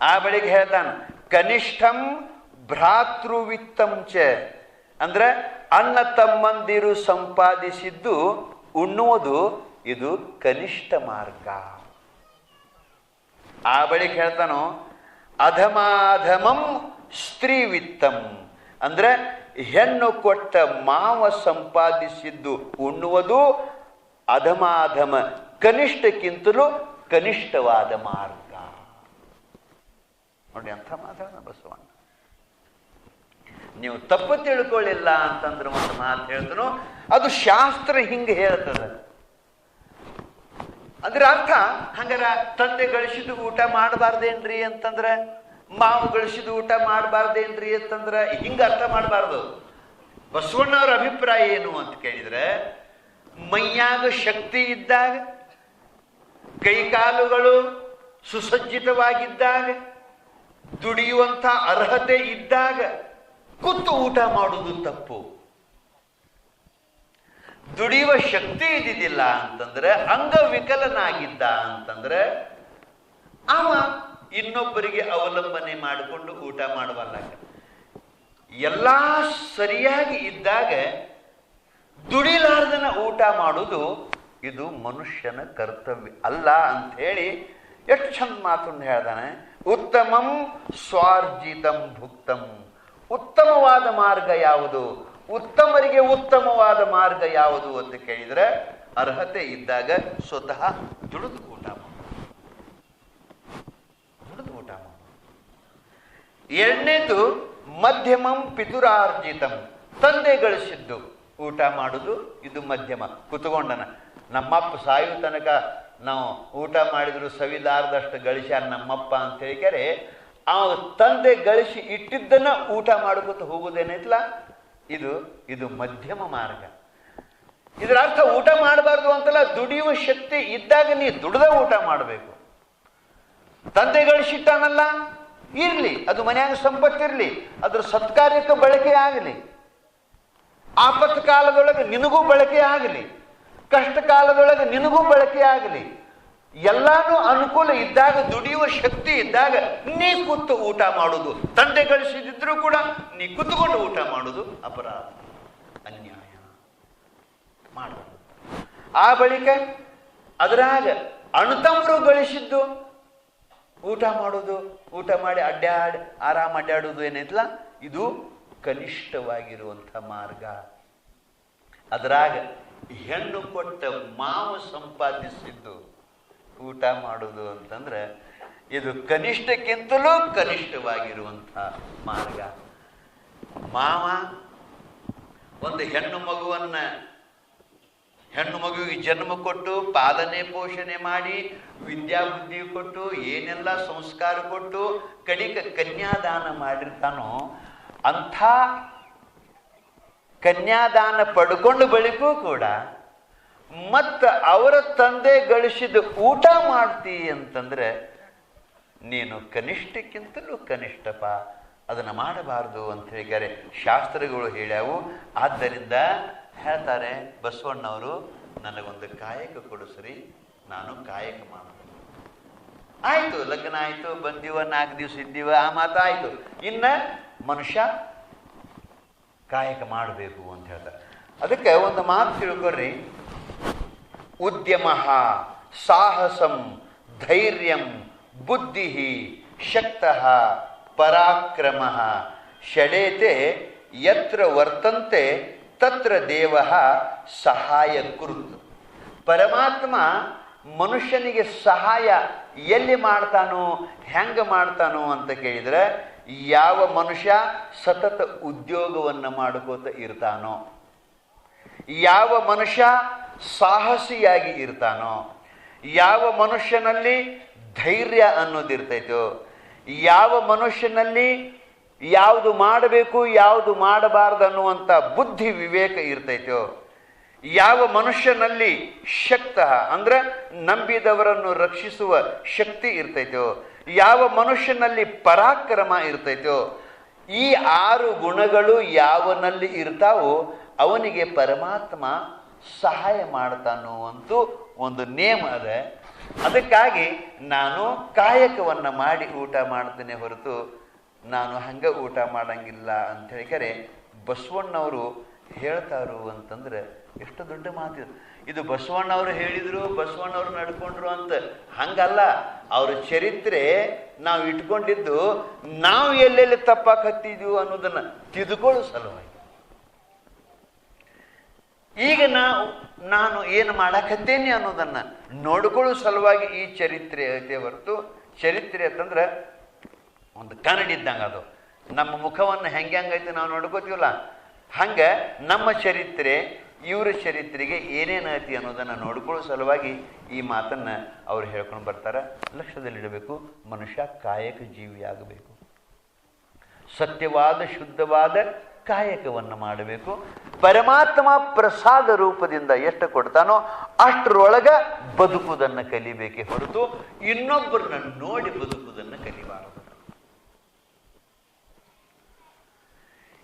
ಆ ಬಳಿಗೆ ಹೇಳ್ತಾನೆ ಕನಿಷ್ಠಂ ಭ್ರಾತೃವಿತ್ತಂ ಚ, ಅಂದ್ರೆ ಅಣ್ಣ ತಮ್ಮಂದಿರು ಸಂಪಾದಿಸಿದ್ದು ಉಣ್ಣುವುದು ಇದು ಕನಿಷ್ಠ ಮಾರ್ಗ. ಆ ಬಳಿಕ ಹೇಳ್ತಾನೋ ಅಧಮಾಧಮಂ ಸ್ತ್ರೀವಿತ್ತಂ, ಅಂದ್ರೆ ಹೆಣ್ಣು ಕೊಟ್ಟ ಮಾವ ಸಂಪಾದಿಸಿದ್ದು ಉಣ್ಣುವುದು ಅಧಮಾಧಮ ಕನಿಷ್ಠಕ್ಕಿಂತಲೂ ಕನಿಷ್ಠವಾದ ಮಾರ್ಗ. ನೋಡಿ ಅಂಥ ಮಾತಾಡ ಬಸವಣ್ಣ. ನೀವು ತಪ್ಪು ತಿಳ್ಕೊಳ್ಳಿಲ್ಲ ಅಂತಂದ್ರೆ ಒಂದು ಮಾತು ಹೇಳ್ತನೋ ಅದು ಶಾಸ್ತ್ರ ಹಿಂಗೆ ಹೇಳ್ತದೆ. ಅಂದ್ರೆ ಅರ್ಥ ಹಂಗಾರ ತಂದೆ ಗಳಿಸಿದ್ದು ಊಟ ಮಾಡಬಾರ್ದೇನ್ರಿ ಅಂತಂದ್ರೆ, ಮಾವು ಗಳಿಸಿದ ಊಟ ಮಾಡಬಾರ್ದೇನ್ರಿ ಅಂತಂದ್ರೆ ಹಿಂಗ ಅರ್ಥ ಮಾಡಬಾರ್ದು. ಬಸವಣ್ಣವ್ರ ಅಭಿಪ್ರಾಯ ಏನು ಅಂತ ಕೇಳಿದ್ರೆ, ಮೈಯಾಗ ಶಕ್ತಿ ಇದ್ದಾಗ, ಕೈಕಾಲುಗಳು ಸುಸಜ್ಜಿತವಾಗಿದ್ದಾಗ, ದುಡಿಯುವಂಥ ಅರ್ಹತೆ ಇದ್ದಾಗ ಕೂತು ಊಟ ಮಾಡುವುದು ತಪ್ಪು. ದುಡಿಯುವ ಶಕ್ತಿ ಇದ್ದಿದ್ದಿಲ್ಲ ಅಂತಂದ್ರೆ, ಅಂಗವಿಕಲನಾಗಿದ್ದ ಅಂತಂದ್ರೆ ಅವ ಇನ್ನೊಬ್ಬರಿಗೆ ಅವಲಂಬನೆ ಮಾಡಿಕೊಂಡು ಊಟ ಮಾಡುವಲ್ಲ. ಎಲ್ಲ ಸರಿಯಾಗಿ ಇದ್ದಾಗ ದುಡಿಲಾರ್ದನ ಊಟ ಮಾಡುವುದು ಇದು ಮನುಷ್ಯನ ಕರ್ತವ್ಯ ಅಲ್ಲ ಅಂತ ಹೇಳಿ ಎಷ್ಟು ಚಂದ ಮಾತನ್ನು ಹೇಳ್ದಾನೆ. ಉತ್ತಮಂ ಸ್ವಾರ್ಜಿತಂ ಭುಕ್ತಂ. ಉತ್ತಮವಾದ ಮಾರ್ಗ ಯಾವುದು, ಉತ್ತಮರಿಗೆ ಉತ್ತಮವಾದ ಮಾರ್ಗ ಯಾವುದು ಅಂತ ಕೇಳಿದ್ರೆ ಅರ್ಹತೆ ಇದ್ದಾಗ ಸ್ವತಃ ದುಡಿದು ಊಟ ಮಾಡು. ಎರಡನೇದು ಮಧ್ಯಮಂ ಪಿತುರಾರ್ಜಿತಂ. ತಂದೆ ಗಳಿಸಿದ್ದು ಊಟ ಮಾಡುದು ಇದು ಮಧ್ಯಮ. ಕುತ್ಕೊಂಡನ ನಮ್ಮಪ್ಪ ಸಾಯು ತನಕ ನಾವು ಊಟ ಮಾಡಿದ್ರು ಸವಿಲಾರ್ದಷ್ಟು ಗಳಿಸ್ಯಾರ ನಮ್ಮಪ್ಪ ಅಂತ ಹೇಳಿಕರೆ ಆ ತಂದೆ ಗಳಿಸಿ ಇಟ್ಟಿದ್ದನ್ನ ಊಟ ಮಾಡ್ಕೊತ ಹೋಗುದೇನೈತಲ್ಲ, ಇದು ಮಧ್ಯಮ ಮಾರ್ಗ. ಇದರ ಅರ್ಥ ಊಟ ಮಾಡಬಾರ್ದು ಅಂತಲ್ಲ, ದುಡಿಯುವ ಶಕ್ತಿ ಇದ್ದಾಗ ನೀ ದುಡ್ದ ಊಟ ಮಾಡಬೇಕು. ತಂದೆ ಗಳಿಸಿಟ್ಟಾನಲ್ಲ, ಇರ್ಲಿ, ಅದು ಮನ್ಯಾಗ ಸಂಪತ್ತಿರ್ಲಿ, ಅದ್ರ ಸತ್ಕಾರ್ಯಕ್ಕೆ ಬಳಕೆ ಆಗಲಿ, ಆಪತ್ತು ಕಾಲದೊಳಗೆ ನಿನಗೂ ಬಳಕೆ ಆಗಲಿ, ಕಷ್ಟ ಕಾಲದೊಳಗೆ ನಿನಗೂ ಬಳಕೆ ಆಗಲಿ. ಎಲ್ಲಾನು ಅನುಕೂಲ ಇದ್ದಾಗ, ದುಡಿಯುವ ಶಕ್ತಿ ಇದ್ದಾಗ ನೀ ಕೂತು ಊಟ ಮಾಡುವುದು. ತಂದೆ ಗಳಿಸಿದ್ರು ಕೂಡ ನೀ ಕೂತ್ಕೊಂಡು ಊಟ ಮಾಡುವುದು ಅಪರಾಧ, ಅನ್ಯಾಯ ಮಾಡಬಹುದು. ಆ ಬಳಿಕ ಅದರಾಗ ಅಣ್ಣತಮ್ಮರು ಗಳಿಸಿದ್ದು ಊಟ ಮಾಡೋದು, ಊಟ ಮಾಡಿ ಆರಾಮ ಅಡ್ಡಾಡುವುದು ಏನೈತಲ್ಲ, ಇದು ಕನಿಷ್ಠವಾಗಿರುವಂಥ ಮಾರ್ಗ. ಅದರಾಗ ಹೆಣ್ಣು ಕೊಟ್ಟ ಮಾವು ಸಂಪಾದಿಸಿದ್ದು ಊಟ ಮಾಡುವುದು ಅಂತಂದ್ರೆ ಇದು ಕನಿಷ್ಠಕ್ಕಿಂತಲೂ ಕನಿಷ್ಠವಾಗಿರುವಂಥ ಮಾರ್ಗ. ಮಾವ ಒಂದು ಹೆಣ್ಣು ಮಗುವಿಗೆ ಜನ್ಮ ಕೊಟ್ಟು ಪಾಲನೆ ಪೋಷಣೆ ಮಾಡಿ ವಿದ್ಯಾಬುದ್ಧಿ ಕೊಟ್ಟು ಏನೆಲ್ಲ ಸಂಸ್ಕಾರ ಕೊಟ್ಟು ಕಡಿಕ ಕನ್ಯಾದಾನ ಮಾಡಿರ್ತಾನೋ ಅಂಥ ಕನ್ಯಾದಾನ ಪಡ್ಕೊಂಡು ಬಳಿಕೂ ಕೂಡ ಮತ್ತು ಅವರ ತಂದೆ ಗಳಿಸಿದ ಊಟ ಮಾಡ್ತೀ ಅಂತಂದ್ರೆ ನೀನು ಕನಿಷ್ಠಕ್ಕಿಂತಲೂ ಕನಿಷ್ಠಪ್ಪ, ಅದನ್ನು ಮಾಡಬಾರ್ದು ಅಂತ ಹೇಳಿದ್ದಾರೆ ಶಾಸ್ತ್ರಗಳು ಹೇಳ್ಯಾವು. ಆದ್ದರಿಂದ ಹೇಳ್ತಾರೆ ಬಸವಣ್ಣವರು, ನನಗೊಂದು ಕಾಯಕ ಕೊಡಿಸ್ರಿ, ನಾನು ಕಾಯಕ ಮಾಡಬೇಕು. ಆಯ್ತು, ಲಗ್ನ ಆಯ್ತು, ಬಂದೀವ, 4 ದಿವಸ ಇದ್ದೀವ, ಆ ಮಾತಾಯ್ತು. ಇನ್ನ ಮನುಷ್ಯ ಕಾಯಕ ಮಾಡಬೇಕು ಅಂತ ಹೇಳ್ತಾರೆ. ಅದಕ್ಕೆ ಒಂದು ಮಾತು ತಿಳ್ಕೊಡ್ರಿ, ಉದ್ಯಮ ಸಾಹಸಂ ಧೈರ್ಯಂ ಬುದ್ಧಿ ಶಕ್ತಃ ಪರಾಕ್ರಮ ಷಡೇತೆ ಯತ್ರ ವರ್ತಂತೆ ತತ್ರ ದೇವ ಸಹಾಯ ಕೃತ್. ಪರಮಾತ್ಮ ಮನುಷ್ಯನಿಗೆ ಸಹಾಯ ಎಲ್ಲಿ ಮಾಡ್ತಾನೋ, ಹೆಂಗೆ ಮಾಡ್ತಾನೋ ಅಂತ ಕೇಳಿದ್ರೆ, ಯಾವ ಮನುಷ್ಯ ಸತತ ಉದ್ಯೋಗವನ್ನು ಮಾಡ್ಕೋತ ಇರ್ತಾನೋ, ಯಾವ ಮನುಷ್ಯ ಸಾಹಸಿಯಾಗಿ ಇರ್ತಾನೋ, ಯಾವ ಮನುಷ್ಯನಲ್ಲಿ ಧೈರ್ಯ ಅನ್ನೋದಿರ್ತೈತೋ, ಯಾವ ಮನುಷ್ಯನಲ್ಲಿ ಯಾವುದು ಮಾಡಬೇಕು ಯಾವುದು ಮಾಡಬಾರದು ಅನ್ನುವಂಥ ಬುದ್ಧಿ ವಿವೇಕ ಇರ್ತೈತೋ, ಯಾವ ಮನುಷ್ಯನಲ್ಲಿ ಶಕ್ತ ಅಂದ್ರೆ ನಂಬಿದವರನ್ನು ರಕ್ಷಿಸುವ ಶಕ್ತಿ ಇರ್ತೈತೋ, ಯಾವ ಮನುಷ್ಯನಲ್ಲಿ ಪರಾಕ್ರಮ ಇರ್ತೈತೋ, ಈ 6 ಗುಣಗಳು ಯಾವನಲ್ಲಿ ಇರ್ತಾವೋ ಅವನಿಗೆ ಪರಮಾತ್ಮ ಸಹಾಯ ಮಾಡ್ತಾನೋ ಅಂತೂ ಒಂದು ನೇಮ ಅದ. ಅದಕ್ಕಾಗಿ ನಾನು ಕಾಯಕವನ್ನು ಮಾಡಿ ಊಟ ಮಾಡ್ತೇನೆ ಹೊರತು ನಾನು ಹಂಗೆ ಊಟ ಮಾಡಂಗಿಲ್ಲ ಅಂತ ಹೇಳಿಕರೆ ಬಸವಣ್ಣವರು ಹೇಳ್ತಾರು ಅಂತಂದ್ರೆ ಎಷ್ಟು ದೊಡ್ಡ ಮಾತು ಇದು. ಬಸವಣ್ಣವರು ಹೇಳಿದ್ರು, ಬಸವಣ್ಣವ್ರು ನಡ್ಕೊಂಡ್ರು ಅಂತ ಹಂಗಲ್ಲ. ಅವ್ರ ಚರಿತ್ರೆ ನಾವು ಇಟ್ಕೊಂಡಿದ್ದು ನಾವು ಎಲ್ಲೆಲ್ಲಿ ತಪ್ಪಾಕತ್ತಿದ್ವು ಅನ್ನೋದನ್ನ ತಿದ್ಕೊಳ್ಳೋ ಸಲುವಾಗಿ. ಈಗ ನಾನು ಏನು ಮಾಡಕತ್ತೇನೆ ಅನ್ನೋದನ್ನ ನೋಡ್ಕೊಳ್ಳೋ ಸಲುವಾಗಿ ಈ ಚರಿತ್ರೆ ಐತೆ ಹೊರತು, ಚರಿತ್ರೆ ಅಂತಂದ್ರೆ ಒಂದು ಕನ್ನಡಿದ್ದಂಗೆ. ಅದು ನಮ್ಮ ಮುಖವನ್ನು ಹೆಂಗೈತೆ ನಾವು ನೋಡ್ಕೋತೀವಲ್ಲ, ಹಂಗೆ ನಮ್ಮ ಚರಿತ್ರೆ ಇವರ ಚರಿತ್ರೆಗೆ ಏನೇನು ಐತಿ ಅನ್ನೋದನ್ನು ನೋಡ್ಕೊಳ್ಳೋ ಸಲುವಾಗಿ ಈ ಮಾತನ್ನು ಅವ್ರು ಹೇಳ್ಕೊಂಡು ಬರ್ತಾರೆ. ಲಕ್ಷ್ಯದಲ್ಲಿಡಬೇಕು, ಮನುಷ್ಯ ಕಾಯಕ ಜೀವಿಯಾಗಬೇಕು, ಸತ್ಯವಾದ ಶುದ್ಧವಾದ ಕಾಯಕವನ್ನು ಮಾಡಬೇಕು. ಪರಮಾತ್ಮ ಪ್ರಸಾದ ರೂಪದಿಂದ ಎಷ್ಟು ಕೊಡ್ತಾನೋ ಅಷ್ಟರೊಳಗೆ ಬದುಕುವುದನ್ನು ಕಲಿಬೇಕೇ ಹೊರತು ಇನ್ನೊಬ್ಬರನ್ನ ನೋಡಿ ಬದುಕುವುದನ್ನು ಕಲಿಬಾರದು.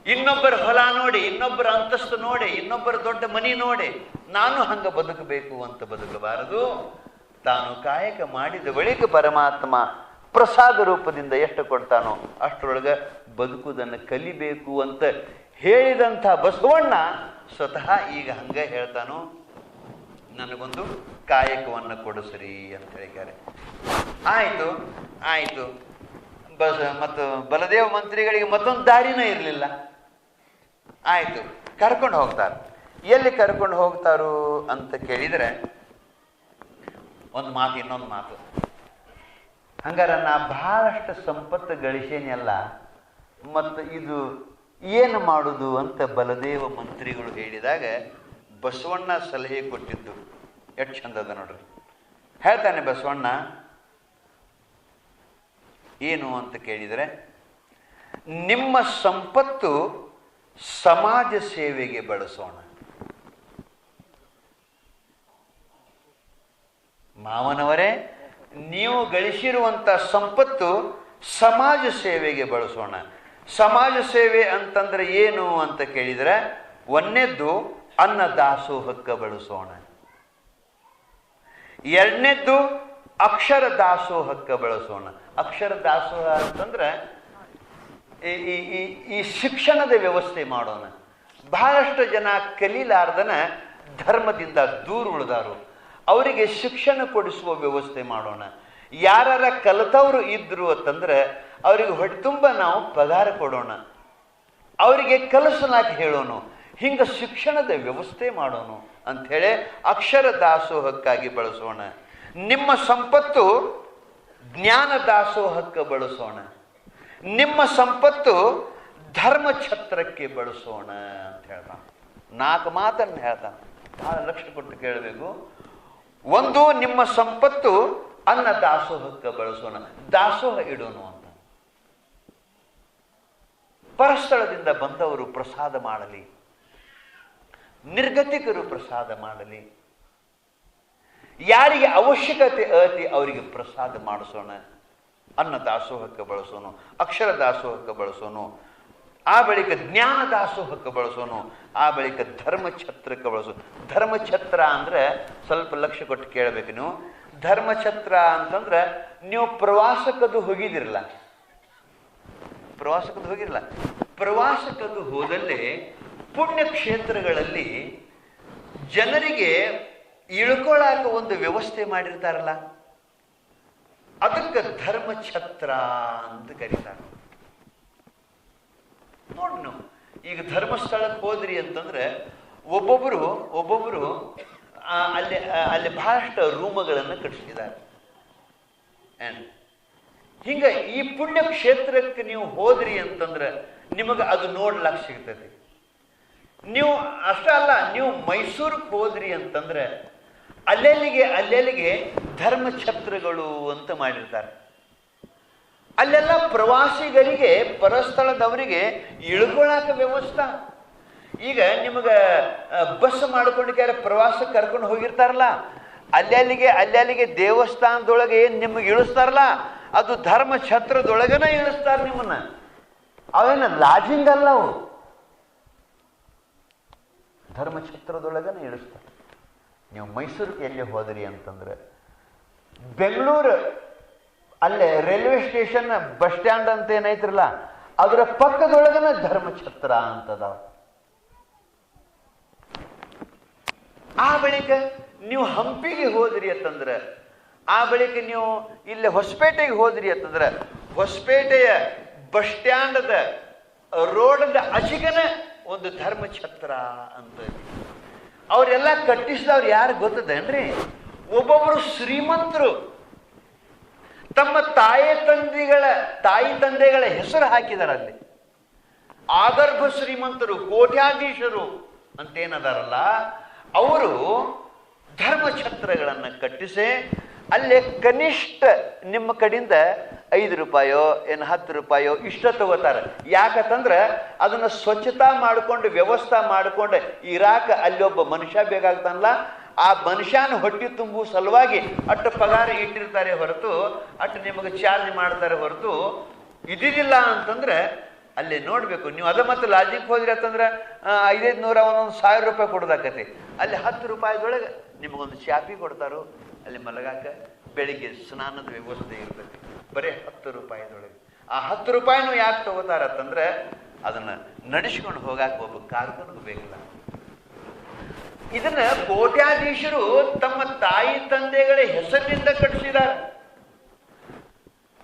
ಇನ್ನೊಬ್ಬರ ಹೊಲ ನೋಡಿ, ಇನ್ನೊಬ್ಬರ ಅಂತಸ್ತು ನೋಡಿ, ಇನ್ನೊಬ್ಬರ ದೊಡ್ಡ ಮನಿ ನೋಡಿ ನಾನು ಹಂಗ ಬದುಕಬೇಕು ಅಂತ ಬದುಕಬಾರದು. ತಾನು ಕಾಯಕ ಮಾಡಿದ ಬಳಿಕ ಪರಮಾತ್ಮ ಪ್ರಸಾದ ರೂಪದಿಂದ ಎಷ್ಟು ಕೊಡ್ತಾನೋ ಅಷ್ಟರೊಳಗೆ ಬದುಕುವುದನ್ನು ಕಲಿಬೇಕು ಅಂತ ಹೇಳಿದಂಥ ಬಸವಣ್ಣ ಸ್ವತಃ ಈಗ ಹಂಗ ಹೇಳ್ತಾನೋ, ನನಗೊಂದು ಕಾಯಕವನ್ನು ಕೊಡಿಸ್ರಿ ಅಂತ ಹೇಳಿದ್ದಾರೆ. ಆಯಿತು ಆಯಿತು. ಮತ್ತು ಬಲದೇವ ಮಂತ್ರಿಗಳಿಗೆ ಮತ್ತೊಂದು ದಾರಿನೇ ಇರಲಿಲ್ಲ. ಆಯಿತು, ಕರ್ಕೊಂಡು ಹೋಗ್ತಾರೆ. ಎಲ್ಲಿ ಕರ್ಕೊಂಡು ಹೋಗ್ತಾರು ಅಂತ ಕೇಳಿದರೆ ಒಂದು ಮಾತು, ಇನ್ನೊಂದು ಮಾತು. ಹಂಗಾರ ನಾ ಬಹಳಷ್ಟು ಸಂಪತ್ತು ಗಳಿಸೇನೆಲ್ಲ, ಮತ್ತು ಇದು ಏನು ಮಾಡುದು ಅಂತ ಬಲದೇವ ಮಂತ್ರಿಗಳು ಹೇಳಿದಾಗ ಬಸವಣ್ಣ ಸಲಹೆ ಕೊಟ್ಟಿದ್ದು ಎಷ್ಟು ಚಂದದ ನೋಡ್ರಿ. ಹೇಳ್ತಾನೆ ಬಸವಣ್ಣ, ಏನು ಅಂತ ಕೇಳಿದರೆ, ನಿಮ್ಮ ಸಂಪತ್ತು ಸಮಾಜ ಸೇವೆಗೆ ಬಳಸೋಣ. ಮಾವನವರೇ, ನೀವು ಗಳಿಸಿರುವಂಥ ಸಂಪತ್ತು ಸಮಾಜ ಸೇವೆಗೆ ಬಳಸೋಣ. ಸಮಾಜ ಸೇವೆ ಅಂತಂದ್ರೆ ಏನು ಅಂತ ಕೇಳಿದರೆ, ಒಂದನೇದ್ದು ಅನ್ನದಾಸೋಹಕ್ಕೆ ಬಳಸೋಣ, ಎರಡನೇದ್ದು ಅಕ್ಷರ ದಾಸೋಹಕ್ಕೆ ಬಳಸೋಣ. ಅಕ್ಷರ ದಾಸೋಹ ಅಂತಂದ್ರೆ ಈ ಶಿಕ್ಷಣದ ವ್ಯವಸ್ಥೆ ಮಾಡೋಣ. ಬಹಳಷ್ಟು ಜನ ಕಲೀಲಾರ್ದನ ಧರ್ಮದಿಂದ ದೂರ ಉಳಿದಾರು, ಅವರಿಗೆ ಶಿಕ್ಷಣ ಕೊಡಿಸುವ ವ್ಯವಸ್ಥೆ ಮಾಡೋಣ. ಯಾರ ಕಲಿತವರು ಇದ್ರು ಅಂತಂದ್ರೆ ಅವರಿಗೆ ಹೊಟ್ಟೆ ತುಂಬ ನಾವು ಪಗಾರ ಕೊಡೋಣ, ಅವರಿಗೆ ಕಲಿಸಲಾಗಿ ಹೇಳೋಣ. ಹಿಂಗೆ ಶಿಕ್ಷಣದ ವ್ಯವಸ್ಥೆ ಮಾಡೋಣ ಅಂಥೇಳಿ ಅಕ್ಷರ ದಾಸೋಹಕ್ಕಾಗಿ ಬಳಸೋಣ. ನಿಮ್ಮ ಸಂಪತ್ತು ಜ್ಞಾನ ದಾಸೋಹಕ್ಕೆ ಬಳಸೋಣ. ನಿಮ್ಮ ಸಂಪತ್ತು ಧರ್ಮ ಛತ್ರಕ್ಕೆ ಬಳಸೋಣ ಅಂತ ಹೇಳ್ತಾನೆ. 4 ಮಾತನ್ನು ಹೇಳ್ತಾನೆ, ಭಾಳ ಲಕ್ಷ್ಯ ಕೊಟ್ಟು ಕೇಳಬೇಕು. ಒಂದು, ನಿಮ್ಮ ಸಂಪತ್ತು ಅನ್ನ ದಾಸೋಹಕ್ಕೆ ಬಳಸೋಣ, ದಾಸೋಹ ಇಡೋಣ ಅಂತ. ಪರಸ್ಥಳದಿಂದ ಬಂದವರು ಪ್ರಸಾದ ಮಾಡಲಿ, ನಿರ್ಗತಿಕರು ಪ್ರಸಾದ ಮಾಡಲಿ, ಯಾರಿಗೆ ಅವಶ್ಯಕತೆ ಐತಿ ಅವರಿಗೆ ಪ್ರಸಾದ ಮಾಡಿಸೋಣ. ಅನ್ನ ದಾಸೋಹಕ್ಕೆ ಬಳಸೋಣ, ಅಕ್ಷರ ದಾಸೋಹಕ್ಕೆ ಬಳಸೋಣ, ಆ ಬಳಿಕ ಜ್ಞಾನ ದಾಸೋಹಕ್ಕೆ ಬಳಸೋಣ, ಆ ಬಳಿಕ ಧರ್ಮಛತ್ರಕ್ಕೆ ಬಳಸೋಣ. ಧರ್ಮಛತ್ರ ಅಂದ್ರೆ ಸ್ವಲ್ಪ ಲಕ್ಷ್ಯ ಕೊಟ್ಟು ಕೇಳಬೇಕು ನೀವು. ಧರ್ಮಛತ್ರ ಅಂತಂದ್ರೆ ನೀವು ಪ್ರವಾಸಕ್ಕದು ಹೋಗಿದಿರಲ್ಲ, ಪ್ರವಾಸಕ್ಕದು ಹೋದಲ್ಲಿ ಪುಣ್ಯಕ್ಷೇತ್ರಗಳಲ್ಲಿ ಜನರಿಗೆ ಇಳ್ಕೊಳ್ಳಾಕ ಒಂದು ವ್ಯವಸ್ಥೆ ಮಾಡಿರ್ತಾರಲ್ಲ, ಅದಕ್ಕೆ ಧರ್ಮಛತ್ರ ಅಂತ ಕರೀತಾರೆ. ನೋಡಿ, ನೀವು ಈಗ ಧರ್ಮಸ್ಥಳಕ್ಕೆ ಹೋದ್ರಿ ಅಂತಂದ್ರೆ ಒಬ್ಬೊಬ್ಬರು ಅಲ್ಲಿ ಬಹಳಷ್ಟು ರೂಮುಗಳನ್ನು ಕಟ್ಟಿಸಿದ್ದಾರೆ. ಹಿಂಗ ಈ ಪುಣ್ಯ ಕ್ಷೇತ್ರಕ್ಕೆ ನೀವು ಹೋದ್ರಿ ಅಂತಂದ್ರೆ ನಿಮಗೆ ಅದು ನೋಡ್ಲಾಕ್ ಸಿಗ್ತದೆ. ನೀವು ಅಷ್ಟ ಅಲ್ಲ, ನೀವು ಮೈಸೂರಿಗೆ ಹೋದ್ರಿ ಅಂತಂದ್ರೆ ಅಲ್ಲೆಲ್ಲಿಗೆ ಧರ್ಮಛತ್ರಗಳು ಅಂತ ಮಾಡಿರ್ತಾರೆ. ಅಲ್ಲೆಲ್ಲ ಪ್ರವಾಸಿಗರಿಗೆ ಪರಸ್ಥಳದವರಿಗೆ ಇಳ್ಕೊಳಕ ವ್ಯವಸ್ಥೆ. ಈಗ ನಿಮಗೆ ಬಸ್ ಮಾಡ್ಕೊಂಡು ಪ್ರವಾಸಕ್ಕೆ ಕರ್ಕೊಂಡು ಹೋಗಿರ್ತಾರಲ್ಲ, ಅಲ್ಲಿಗೆ ದೇವಸ್ಥಾನದೊಳಗೆ ಏನು ನಿಮಗೆ ಇಳಿಸ್ತಾರಲ್ಲ, ಅದು ಧರ್ಮ ಛತ್ರದೊಳಗನ ಇಳಿಸ್ತಾರೆ ನಿಮ್ಮನ್ನ. ಅವೇನು ಲಾಜಿಂಗ್ ಅಲ್ಲ, ಅವು ಧರ್ಮ ಛತ್ರದೊಳಗನ ಇಳಿಸ್ತಾರೆ. ನೀವು ಮೈಸೂರಿಗೆ ಎಲ್ಲಿ ಹೋದ್ರಿ ಅಂತಂದ್ರೆ, ಬೆಂಗಳೂರು ಅಲ್ಲೇ ರೈಲ್ವೆ ಸ್ಟೇಷನ್ ಬಸ್ ಸ್ಟ್ಯಾಂಡ್ ಅಂತ ಏನೈತ್ರಲ್ಲ, ಅದರ ಪಕ್ಕದೊಳಗನ ಧರ್ಮಛತ್ರ ಅಂತದಾವ. ಆ ಬಳಿಕ ನೀವು ಹಂಪಿಗೆ ಹೋದ್ರಿ ಅಂತಂದ್ರೆ, ಆ ಬಳಿಕ ನೀವು ಇಲ್ಲಿ ಹೊಸಪೇಟೆಗೆ ಹೋದ್ರಿ ಅಂತಂದ್ರೆ, ಹೊಸಪೇಟೆಯ ಬಸ್ ಸ್ಟ್ಯಾಂಡದ ರೋಡದ ಅಚಿಗನ ಒಂದು ಧರ್ಮಛತ್ರ ಅಂತ. ಅವರೆಲ್ಲ ಕಟ್ಟಿಸಿದವ್ರು ಯಾರು ಗೊತ್ತದೇನ್ರಿ? ಒಬ್ಬೊಬ್ಬರು ಶ್ರೀಮಂತರು ತಮ್ಮ ತಾಯಿ ತಂದೆಗಳ ಹೆಸರು ಹಾಕಿದಾರೆ ಅಲ್ಲಿ. ಆಗರ್ಭ ಶ್ರೀಮಂತರು, ಕೋಟ್ಯಾಧೀಶರು ಅಂತೇನದಾರಲ್ಲ, ಅವರು ಧರ್ಮಛತ್ರಗಳನ್ನು ಕಟ್ಟಿಸಿ ಅಲ್ಲೇ ಕನಿಷ್ಠ ನಿಮ್ಮ ಕಡೆಯಿಂದ 5 ರೂಪಾಯೋ ಏನು 10 ರೂಪಾಯೋ ಇಷ್ಟ ತಗೋತಾರೆ. ಯಾಕಂತಂದ್ರೆ ಅದನ್ನ ಸ್ವಚ್ಛತಾ ಮಾಡಿಕೊಂಡು ವ್ಯವಸ್ಥೆ ಮಾಡಿಕೊಂಡು ಇರಾಕ ಅಲ್ಲಿ ಒಬ್ಬ ಮನುಷ್ಯ ಬೇಕಾಗ್ತಾನಲ್ಲ, ಆ ಮನುಷ್ಯನ ಹೊಟ್ಟಿ ತುಂಬುವ ಸಲುವಾಗಿ ಅಟ್ಟು ಪಗಾರ ಇಟ್ಟಿರ್ತಾರೆ ಹೊರತು, ಅಟ್ಟು ನಿಮಗೆ ಚಾರ್ಜ್ ಮಾಡ್ತಾರೆ ಹೊರತು, ಇದಿಲ್ಲ ಅಂತಂದ್ರೆ ಅಲ್ಲಿ ನೋಡ್ಬೇಕು ನೀವು. ಅದ ಮತ್ತೆ ಲಾಜಿಕ್ ಹೋದ್ರಿ ಅಂತಂದ್ರೆ 500 ಒಂದೊಂದು 1000 ರೂಪಾಯಿ ಕೊಡೋದಾಕತಿ. ಅಲ್ಲಿ 10 ರೂಪಾಯಿದೊಳಗೆ ನಿಮಗೊಂದು ಚಾಪಿ ಕೊಡ್ತಾರೋ, ಅಲ್ಲಿ ಮಲಗಾಕ ಬೆಳಿಗ್ಗೆ ಸ್ನಾನದ ವ್ಯವಸ್ಥೆ ಇರ್ತೈತಿ, ಬರೀ 10 ರೂಪಾಯಿದೊಳಗೆ. ಆ 10 ರೂಪಾಯಿನೂ ಯಾಕೆ ತಗೋತಾರತ್ತಂದ್ರೆ ಅದನ್ನ ನಡೆಸ್ಕೊಂಡು ಹೋಗಾಕ ಒಬ್ಬ ಕಾರ್ಕನಿಗೆ ಬೇಕಲ್ಲ. ಇದನ್ನ ಕೋಟ್ಯಾಧೀಶರು ತಮ್ಮ ತಾಯಿ ತಂದೆಗಳ ಹೆಸರಿನಿಂದ ಕಟ್ಟಿಸಿದ್ದಾರೆ.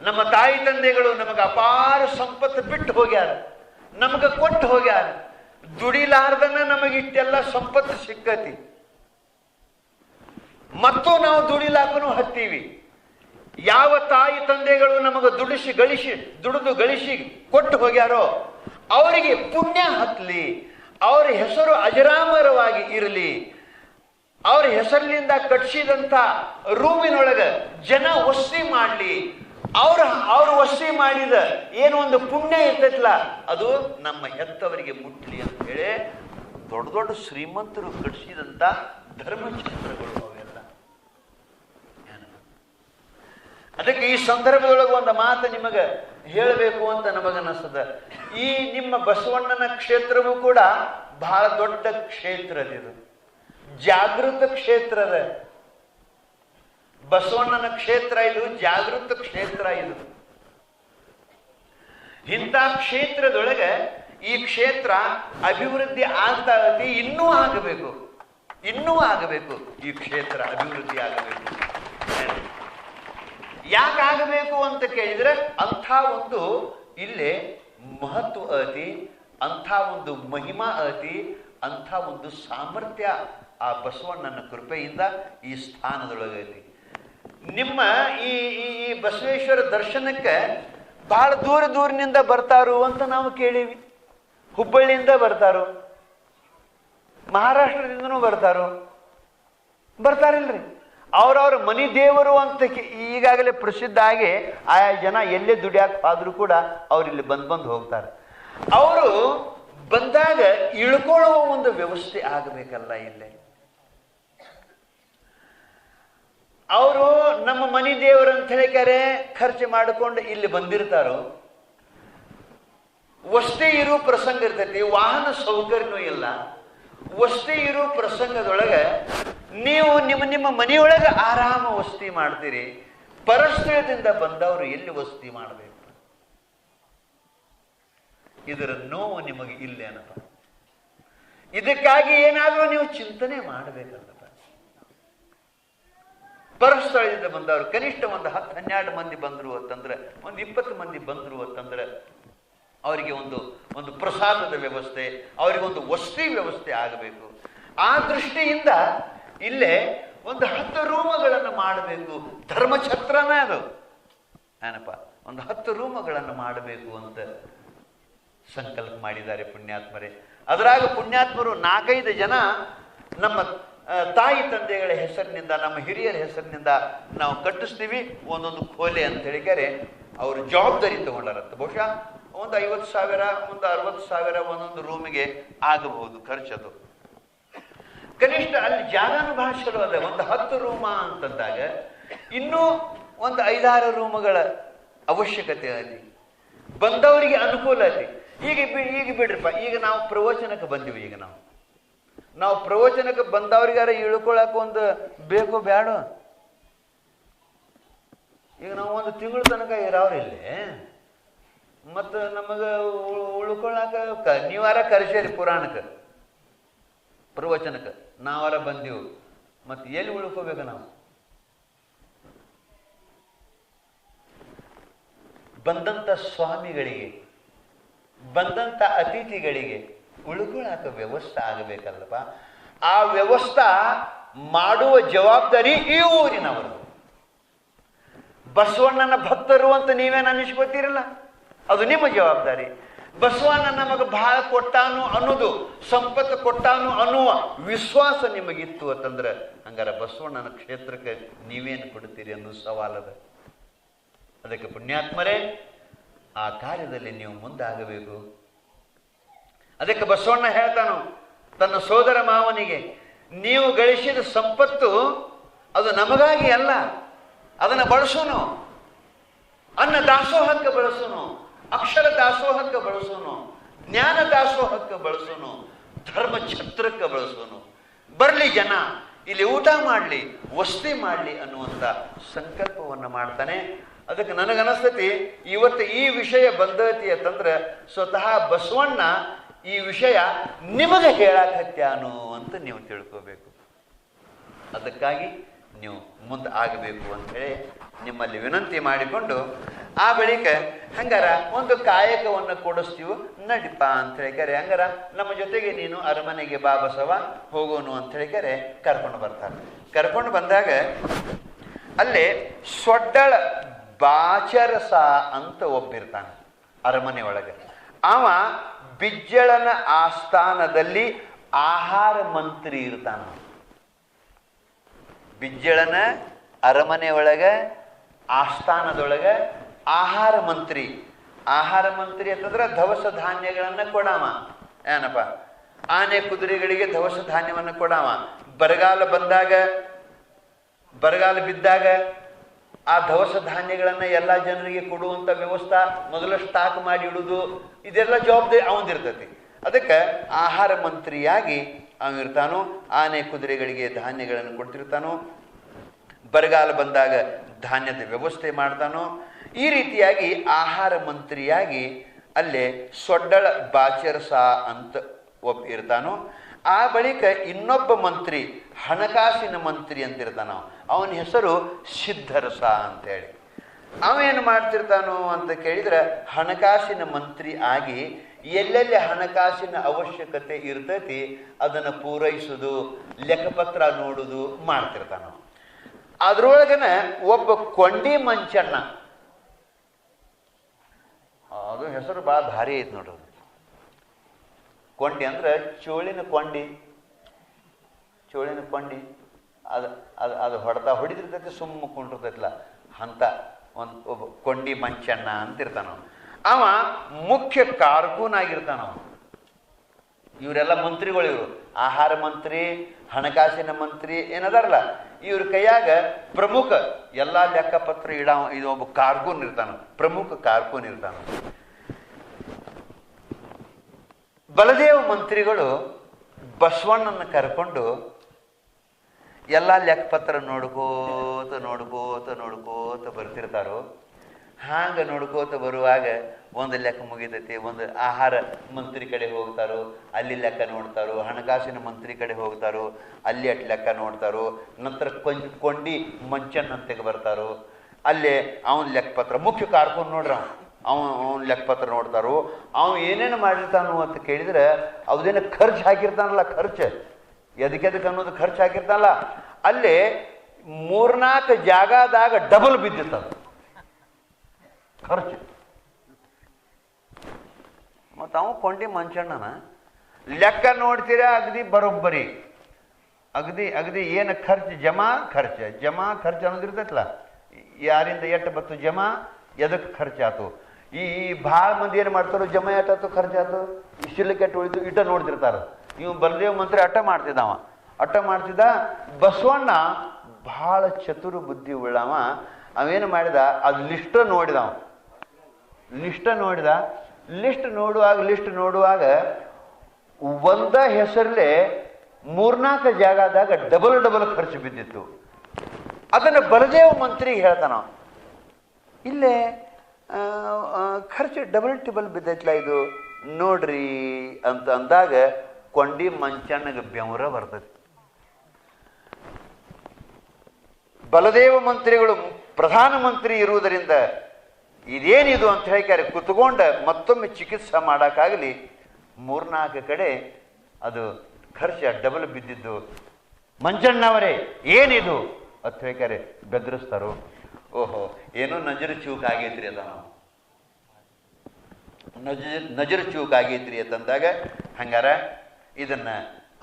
ನಮ್ಮ ತಾಯಿ ತಂದೆಗಳು ನಮಗೆ ಅಪಾರ ಸಂಪತ್ತು ಬಿಟ್ಟು ಹೋಗ್ಯಾರ, ನಮಗೆ ಕೊಟ್ಟು ಹೋಗ್ಯಾರ. ದುಡಿಲಾರ್ದನ ನಮಗಿಷ್ಟೆಲ್ಲ ಸಂಪತ್ತು ಸಿಕ್ಕತಿ, ಮತ್ತು ನಾವು ದುಡಿಲಾಕನು ಹತ್ತೀವಿ. ಯಾವ ತಾಯಿ ತಂದೆಗಳು ನಮಗೆ ದುಡಿದು ಗಳಿಸಿ ಕೊಟ್ಟು ಹೋಗ್ಯಾರೋ ಅವರಿಗೆ ಪುಣ್ಯ ಹತ್ತಲಿ, ಅವರ ಹೆಸರು ಅಜರಾಮರವಾಗಿ ಇರಲಿ. ಅವ್ರ ಹೆಸರಿನಿಂದ ಕಟ್ಟಿಸಿದಂಥ ರೂಮಿನೊಳಗೆ ಜನ ವಸ್ತಿ ಮಾಡಲಿ. ಅವ್ರು ವಸ್ತಿ ಮಾಡಿದ ಏನೋ ಒಂದು ಪುಣ್ಯ ಇರ್ತೈತಲ್ಲ, ಅದು ನಮ್ಮ ಹೆತ್ತವರಿಗೆ ಮುಟ್ಲಿ ಅಂತ ಹೇಳಿ ದೊಡ್ಡ ದೊಡ್ಡ ಶ್ರೀಮಂತರು ಕಟ್ಟಿಸಿದಂಥ ಧರ್ಮಛತ್ರಗಳು ಅವೆಲ್ಲ. ಅದಕ್ಕೆ ಈ ಸಂದರ್ಭದೊಳಗೆ ಒಂದು ಮಾತು ನಿಮಗೆ ಹೇಳಬೇಕು ಅಂತ ನಮಗನ್ನಿಸ್ತದ. ಈ ನಿಮ್ಮ ಬಸವಣ್ಣನ ಕ್ಷೇತ್ರವೂ ಕೂಡ ಬಹಳ ದೊಡ್ಡ ಕ್ಷೇತ್ರದಿದು, ಜಾಗೃತ ಕ್ಷೇತ್ರದ. ಬಸವಣ್ಣನ ಕ್ಷೇತ್ರ ಇದು, ಜಾಗೃತ ಕ್ಷೇತ್ರ ಇದು. ಇಂಥ ಕ್ಷೇತ್ರದೊಳಗೆ ಈ ಕ್ಷೇತ್ರ ಅಭಿವೃದ್ಧಿ ಆಗ್ತಾ ಇರಲಿ, ಇನ್ನೂ ಆಗಬೇಕು ಈ ಕ್ಷೇತ್ರ ಅಭಿವೃದ್ಧಿ ಆಗಬೇಕು. ಯಾಕಾಗಬೇಕು ಅಂತ ಕೇಳಿದ್ರೆ, ಅಂಥ ಒಂದು ಇಲ್ಲೇ ಮಹತ್ವ ಐತಿ, ಅಂಥ ಒಂದು ಮಹಿಮಾ ಐತಿ, ಅಂಥ ಒಂದು ಸಾಮರ್ಥ್ಯ ಆ ಬಸವಣ್ಣನ ಕೃಪೆಯಿಂದ ಈ ಸ್ಥಾನದೊಳಗೈತಿ. ನಿಮ್ಮ ಈ ಬಸವೇಶ್ವರ ದರ್ಶನಕ್ಕೆ ಬಹಳ ದೂರನಿಂದ ಬರ್ತಾರು ಅಂತ ನಾವು ಕೇಳೀವಿ. ಹುಬ್ಬಳ್ಳಿಯಿಂದ ಬರ್ತಾರೋ, ಮಹಾರಾಷ್ಟ್ರದಿಂದನೂ ಬರ್ತಾರಿಲ್ರಿ. ಅವ್ರವ್ರ ಮನಿ ದೇವರು ಅಂತ ಈಗಾಗಲೇ ಪ್ರಸಿದ್ಧ ಆಗಿ ಆಯಾ ಜನ ಎಲ್ಲೇ ದುಡಿಯಾಕ ಆದ್ರೂ ಕೂಡ ಅವ್ರಿಲ್ಲಿ ಬಂದು ಹೋಗ್ತಾರೆ. ಅವರು ಬಂದಾಗ ಇಳ್ಕೊಳ್ಳುವ ಒಂದು ವ್ಯವಸ್ಥೆ ಆಗಬೇಕಲ್ಲ. ಇಲ್ಲೇ ಅವರು ನಮ್ಮ ಮನಿ ದೇವರು ಅಂತ ಹೇಳಿಕಾರೆ ಖರ್ಚು ಮಾಡಿಕೊಂಡು ಇಲ್ಲಿ ಬಂದಿರ್ತಾರೋ, ವಸ್ತಿ ಇರೋ ಪ್ರಸಂಗ ಇರ್ತೈತಿ, ವಾಹನ ಸೌಕರ್ಯನೂ ಇಲ್ಲ. ವಸ್ತಿ ಇರೋ ಪ್ರಸಂಗದೊಳಗೆ ನೀವು ನಿಮ್ಮ ಮನೆಯೊಳಗೆ ಆರಾಮ ವಸ್ತಿ ಮಾಡ್ತೀರಿ, ಪರಸ್ಥಳದಿಂದ ಬಂದವರು ಎಲ್ಲಿ ವಸ್ತಿ ಮಾಡಬೇಕು? ಇದರ ನೋವು ನಿಮಗೆ ಇಲ್ಲೇನಪ್ಪ? ಇದಕ್ಕಾಗಿ ಏನಾದರೂ ನೀವು ಚಿಂತನೆ ಮಾಡಬೇಕಲ್ಲಪ್ಪ. ಪರಸ್ಥಳದಿಂದ ಬಂದವರು ಕನಿಷ್ಠ ಒಂದು 10-12 ಮಂದಿ ಬಂದರು ಅಂತಂದ್ರೆ, ಒಂದು 20 ಮಂದಿ ಬಂದರು ಅಂತಂದ್ರೆ ಅವರಿಗೆ ಒಂದು ಪ್ರಸಾದದ ವ್ಯವಸ್ಥೆ, ಅವರಿಗೆ ಒಂದು ವಸತಿ ವ್ಯವಸ್ಥೆ ಆಗಬೇಕು. ಆ ದೃಷ್ಟಿಯಿಂದ ಇಲ್ಲೇ ಒಂದು 10 ರೂಮುಗಳನ್ನು ಮಾಡಬೇಕು. ಧರ್ಮಛತ್ರನೇ ಅದು ಏನಪ್ಪ, ಒಂದು 10 ರೂಮುಗಳನ್ನು ಮಾಡಬೇಕು ಅಂತ ಸಂಕಲ್ಪ ಮಾಡಿದ್ದಾರೆ ಪುಣ್ಯಾತ್ಮರೇ. ಅದರಾಗ ಪುಣ್ಯಾತ್ಮರು 4-5 ಜನ ನಮ್ಮ ತಾಯಿ ತಂದೆಗಳ ಹೆಸರಿನಿಂದ, ನಮ್ಮ ಹಿರಿಯರ ಹೆಸರಿನಿಂದ ನಾವು ಕಟ್ಟಿಸ್ತೀವಿ ಒಂದೊಂದು ಕೋಲೆ ಅಂತ ಹೇಳಿದರೆ ಅವರು ಜವಾಬ್ದಾರಿ ತಗೊಂಡಾರಂತ. ಬಹುಶಃ ಒಂದು 50,000 ಒಂದು 60,000 ಒಂದೊಂದು ರೂಮಿಗೆ ಆಗಬಹುದು ಖರ್ಚದು. ಕನಿಷ್ಠ ಅಲ್ಲಿ ಜಾಗನೂ ಬಹಳ ಚಲೋ ಅದ. ಒಂದು 10 ರೂಮ ಅಂತಂದಾಗ ಇನ್ನೂ ಒಂದು 5-6 ರೂಮುಗಳ ಅವಶ್ಯಕತೆ ಅಲ್ಲಿ ಬಂದವರಿಗೆ ಅನುಕೂಲ ಐತಿ. ಈಗ ಬಿಡ್ರಿಪ್ಪ, ಈಗ ನಾವು ಪ್ರವಚನಕ್ಕೆ ಬಂದಿವಿ. ಈಗ ನಾವು ಪ್ರವಚನಕ್ಕೆ ಬಂದವ್ರಿಗಾರ ಇಳ್ಕೊಳಕ್ ಒಂದು ಬೇಕು ಬೇಡ. ಈಗ ನಾವು ಒಂದು ತಿಂಗಳ ತನಕ ಇರೋರಿಲ್ಲಿ, ಮತ್ತು ನಮಗೆ ಉಳ್ಕೊಳಕ ನೀವಾರ ಕರೆಸೇರಿ ಪುರಾಣಕ್ಕೆ ಪ್ರವಚನಕ್ಕೆ ನಾವಾರ ಬಂದೀವು, ಮತ್ತು ಎಲ್ಲಿ ಉಳ್ಕೋಬೇಕು ನಾವು? ಬಂದಂಥ ಸ್ವಾಮಿಗಳಿಗೆ, ಬಂದಂಥ ಅತಿಥಿಗಳಿಗೆ ಉಳ್ಕೊಳಕ ವ್ಯವಸ್ಥೆ ಆಗಬೇಕಲ್ಲಪ್ಪ. ಆ ವ್ಯವಸ್ಥೆ ಮಾಡುವ ಜವಾಬ್ದಾರಿ ಈ ಊರಿನವರು. ಬಸವಣ್ಣನ ಭಕ್ತರು ಅಂತ ನೀವೇನು ಅನ್ನಿಸ್ಕೋತೀರಲ್ಲ, ಅದು ನಿಮ್ಮ ಜವಾಬ್ದಾರಿ. ಬಸವಣ್ಣ ನಮಗೆ ಬಹಳ ಕೊಟ್ಟಾನು ಅನ್ನೋದು, ಸಂಪತ್ತು ಕೊಟ್ಟಾನು ಅನ್ನುವ ವಿಶ್ವಾಸ ನಿಮಗಿತ್ತು ಅಂತಂದ್ರೆ ಹಂಗಾರ ಬಸವಣ್ಣನ ಕ್ಷೇತ್ರಕ್ಕೆ ನೀವೇನು ಕೊಡ್ತೀರಿ ಅನ್ನೋದು ಸವಾಲದ. ಅದಕ್ಕೆ ಪುಣ್ಯಾತ್ಮರೇ, ಆ ಕಾರ್ಯದಲ್ಲಿ ನೀವು ಮುಂದಾಗಬೇಕು. ಅದಕ್ಕೆ ಬಸವಣ್ಣ ಹೇಳ್ತಾನು ತನ್ನ ಸೋದರ ಮಾವನಿಗೆ, ನೀವು ಗಳಿಸಿದ ಸಂಪತ್ತು ಅದು ನಮಗಾಗಿ ಅಲ್ಲ, ಅದನ್ನು ಬಳಸೋನು, ಅನ್ನ ದಾಸೋಹಕ್ಕೆ ಬಳಸೋನು, ಅಕ್ಷರ ದಾಸೋಹಕ್ಕೆ ಬಳಸೋನು, ಜ್ಞಾನ ದಾಸೋಹಕ್ಕೆ ಬಳಸೋನು, ಧರ್ಮ ಛತ್ರಕ್ಕೆ ಬಳಸೋನು. ಬರಲಿ ಜನ ಇಲ್ಲಿ ಊಟ ಮಾಡಲಿ, ವಸತಿ ಮಾಡಲಿ ಅನ್ನುವಂಥ ಸಂಕಲ್ಪವನ್ನು ಮಾಡ್ತಾನೆ. ಅದಕ್ಕೆ ನನಗನಿಸ್ತತಿ ಇವತ್ತು ಈ ವಿಷಯ ಬಂದತಿ ಅಂತಂದ್ರೆ ಸ್ವತಃ ಬಸವಣ್ಣ ಈ ವಿಷಯ ನಿಮಗೆ ಹೇಳಾಕತ್ಯಾನು ಅಂತ ನೀವು ತಿಳ್ಕೋಬೇಕು. ಅದಕ್ಕಾಗಿ ನೀವು ಮುಂದೆ ಆಗಬೇಕು ಅಂಥೇಳಿ ನಿಮ್ಮಲ್ಲಿ ವಿನಂತಿ ಮಾಡಿಕೊಂಡು, ಆ ಬಳಿಕ ಹಂಗಾರ ಒಂದು ಕಾಯಕವನ್ನು ಕೊಡಿಸ್ತೀವಿ ನಡಿಪ ಅಂತ ಹೇಳಿಕರೆ, ಹಂಗಾರ ನಮ್ಮ ಜೊತೆಗೆ ನೀನು ಅರಮನೆಗೆ ಬಾ ಬಸವ ಹೋಗೋನು ಅಂತ ಹೇಳಿಕರೆ ಕರ್ಕೊಂಡು ಬರ್ತಾರೆ. ಕರ್ಕೊಂಡು ಬಂದಾಗ ಅಲ್ಲಿ ಸೊಡ್ಡಳ ಬಾಚರಸ ಅಂತ ಒಬ್ಬಿರ್ತಾನೆ ಅರಮನೆ ಒಳಗೆ. ಅವ ಬಿಜ್ಜಳನ ಆಸ್ಥಾನದಲ್ಲಿ ಆಹಾರ ಮಂತ್ರಿ ಇರ್ತಾನ. ಬಿಜ್ಜಳನ ಅರಮನೆ ಒಳಗೆ ಆಸ್ಥಾನದೊಳಗೆ ಆಹಾರ ಮಂತ್ರಿ. ಆಹಾರ ಮಂತ್ರಿ ಅಂತಂದ್ರೆ ದವಸ ಧಾನ್ಯಗಳನ್ನು ಕೊಡಾವ. ಏನಪ್ಪ, ಆನೆ ಕುದುರೆಗಳಿಗೆ ದವಸ ಧಾನ್ಯವನ್ನು ಕೊಡಾವ. ಬರಗಾಲ ಬಿದ್ದಾಗ ಆ ದವಸ ಧಾನ್ಯಗಳನ್ನು ಎಲ್ಲ ಜನರಿಗೆ ಕೊಡುವಂಥ ವ್ಯವಸ್ಥೆ ಮೊದಲು ಸ್ಟಾಕ್ ಮಾಡಿ ಇಡುವುದು, ಇದೆಲ್ಲ ಜವಾಬ್ದಾರಿ ಅವಂದಿರ್ತೈತಿ. ಅದಕ್ಕೆ ಆಹಾರ ಮಂತ್ರಿಯಾಗಿ ಅವಿರ್ತಾನೋ. ಆನೆ ಕುದುರೆಗಳಿಗೆ ಧಾನ್ಯಗಳನ್ನು ಕೊಡ್ತಿರ್ತಾನೋ, ಬರಗಾಲ ಬಂದಾಗ ಧಾನ್ಯದ ವ್ಯವಸ್ಥೆ ಮಾಡ್ತಾನೋ. ಈ ರೀತಿಯಾಗಿ ಆಹಾರ ಮಂತ್ರಿಯಾಗಿ ಅಲ್ಲೇ ಸೊಡ್ಡಳ ಬಾಚರಸ ಅಂತ ಒಬ್ಬ ಇರ್ತಾನೋ. ಆ ಬಳಿಕ ಇನ್ನೊಬ್ಬ ಮಂತ್ರಿ, ಹಣಕಾಸಿನ ಮಂತ್ರಿ ಅಂತಿರ್ತಾನ. ಅವನ ಹೆಸರು ಸಿದ್ಧರಸ ಅಂತೇಳಿ. ಅವೇನು ಮಾಡ್ತಿರ್ತಾನೋ ಅಂತ ಕೇಳಿದ್ರೆ, ಹಣಕಾಸಿನ ಮಂತ್ರಿ ಆಗಿ ಎಲ್ಲೆಲ್ಲಿ ಹಣಕಾಸಿನ ಅವಶ್ಯಕತೆ ಇರ್ತೈತಿ ಅದನ್ನು ಪೂರೈಸೋದು, ಲೆಕ್ಕಪತ್ರ ನೋಡುವುದು ಮಾಡ್ತಿರ್ತಾನ. ಅದ್ರೊಳಗನ ಒಬ್ಬ ಕೊಂಡಿ ಮಂಚಣ್ಣ, ಅದು ಹೆಸರು ಭಾಳ ಭಾರಿ ಐತಿ ನೋಡ್ರಿ. ಕೊಂಡಿ ಅಂದ್ರೆ ಚೋಳಿನ ಕೊಂಡಿ ಅದು ಹೊಡಿತಿರ್ತೈತಿ, ಸುಮ್ಮ ಕುಂಟಿರ್ತೈತಿಲ್ಲ ಅಂತ ಒಬ್ಬ ಕೊಂಡಿ ಮಂಚಣ್ಣ ಅಂತಿರ್ತಾನ. ಅವ ಮುಖ್ಯ ಕಾರ್ಕೂನ್ ಆಗಿರ್ತಾನ. ಇವರೆಲ್ಲ ಮಂತ್ರಿಗಳು, ಇವರು ಆಹಾರ ಮಂತ್ರಿ, ಹಣಕಾಸಿನ ಮಂತ್ರಿ ಏನದಾರಲ್ಲ, ಇವ್ರ ಕೈಯಾಗ ಪ್ರಮುಖ ಎಲ್ಲ ಲೆಕ್ಕಪತ್ರ ಇದು ಒಬ್ಬ ಕಾರ್ಕೂನ್ ಇರ್ತಾನ, ಪ್ರಮುಖ ಕಾರ್ಕೂನ್ ಇರ್ತಾನ. ಬಲದೇವ ಮಂತ್ರಿಗಳು ಬಸವಣ್ಣನ ಕರ್ಕೊಂಡು ಎಲ್ಲ ಲೆಕ್ಕಪತ್ರ ನೋಡ್ಕೋತ ಬರ್ತಿರ್ತಾರೋ. ಹಾಂಗೆ ನೋಡ್ಕೋತ ಬರುವಾಗ ಒಂದು ಲೆಕ್ಕ ಮುಗಿತೈತಿ, ಒಂದು ಆಹಾರ ಮಂತ್ರಿ ಕಡೆ ಹೋಗ್ತಾರೋ, ಅಲ್ಲಿ ಲೆಕ್ಕ ನೋಡ್ತಾರೋ, ಹಣಕಾಸಿನ ಮಂತ್ರಿ ಕಡೆ ಹೋಗ್ತಾರೋ, ಅಲ್ಲಿ ಅಟ್ ಲೆಕ್ಕ ನೋಡ್ತಾರೋ. ನಂತರ ಕೊಂಡಿ ಮಂಚನ್ ಅಂತೆಗೆ ಬರ್ತಾರೋ, ಅಲ್ಲೇ ಅವನ ಲೆಕ್ಕಪತ್ರ ಮುಖ್ಯ ಕಾರ್ಕೊಂಡು ನೋಡ್ರ ಅವನ ಲೆಕ್ಕಪತ್ರ ನೋಡ್ತಾರೋ. ಏನೇನು ಮಾಡಿರ್ತಾನು ಅಂತ ಕೇಳಿದ್ರೆ, ಅವದೇನು ಖರ್ಚು ಹಾಕಿರ್ತಾನಲ್ಲ, ಖರ್ಚು ಎದಕ್ಕೆ ಅನ್ನೋದು ಖರ್ಚು ಹಾಕಿರ್ತಾನಲ್ಲ, ಅಲ್ಲೇ 3-4 ಜಾಗದಾಗ ಡಬಲ್ ಬಿದ್ದಿರ್ತದ ಖರ್ಚು. ಮತ್ತು ಅವ ಕೊಂಡಿ ಮಂಚಣ್ಣನ ಲೆಕ್ಕ ನೋಡ್ತೀರ ಅಗದಿ ಬರೋಬ್ಬರಿ, ಅಗದಿ ಏನು ಖರ್ಚು ಜಮಾ ಖರ್ಚು ಅನ್ನೋದಿರ್ತೈತಲ್ಲ, ಯಾರಿಂದ ಎಷ್ಟು ಬತ್ತು ಜಮಾ, ಎದಕ್ಕೆ ಖರ್ಚಾತು? ಈ ಭಾಳ ಮಂದಿ ಏನು ಮಾಡ್ತಾರೋ ಜಮ ಎಷ್ಟಾಯ್ತು ಖರ್ಚಾತು, ಇಷ್ಟಿಲ್ಲಕ್ಕೆ ಉಳಿತು ಇಟ ನೋಡ್ತಿರ್ತಾರೆ. ಇವು ಬಲದೇವ ಮಂತ್ರಿ ಅಟ್ಟ ಮಾಡ್ತಿದ್ದವ, ಅಟ್ಟ ಮಾಡ್ತಿದ್ದ. ಬಸವಣ್ಣ ಭಾಳ ಚತುರ ಬುದ್ಧಿ ಉಳ್ಳವ. ಅವೇನು ಮಾಡಿದ, ಅದು ಲಿಸ್ಟ್ ನೋಡಿದ. ಲಿಸ್ಟ್ ನೋಡುವಾಗ ಒಂದ ಹೆಸರಲ್ಲೇ 3-4 ಜಾಗದಾಗ ಡಬಲ್ ಖರ್ಚು ಬಿದ್ದಿತ್ತು. ಅದನ್ನು ಬಲದೇವ ಮಂತ್ರಿಗೆ ಹೇಳ್ತಾನ, ಇಲ್ಲೇ ಖರ್ಚು ಡಬಲ್ ಬಿದ್ದೈತ್ಲ ಇದು ನೋಡ್ರಿ ಅಂತ ಅಂದಾಗ ಕೊಂಡಿ ಮಂಚಣ್ಣಗೆ ಬೆವರ ಬರ್ತೈತಿ. ಬಲದೇವ ಮಂತ್ರಿಗಳು ಪ್ರಧಾನಮಂತ್ರಿ ಇರುವುದರಿಂದ ಇದೇನಿದು ಅಂತ ಹೇಳ್ತಾರೆ ಕುತ್ಕೊಂಡ ಮತ್ತೊಮ್ಮೆ ಚಿಕಿತ್ಸೆ ಮಾಡೋಕ್ಕಾಗಲಿ 3-4 ಕಡೆ ಅದು ಖರ್ಚು ಡಬಲ್ ಬಿದ್ದಿದ್ದು. ಮಂಜಣ್ಣವರೇ ಏನಿದು ಅಂತ ಹೇಳ್ತಾರೆ ಬೆದರಿಸ್ತಾರೋ. ಓಹೋ ಏನೋ ನಜರು ಚೂಕ್ ಆಗೈತ್ರಿ ಅದ ನಾವು ನಜರು ಚೂಕ್ ಆಗೈತ್ರಿ ಅಂತಂದಾಗ ಹಂಗಾರ ಇದನ್ನ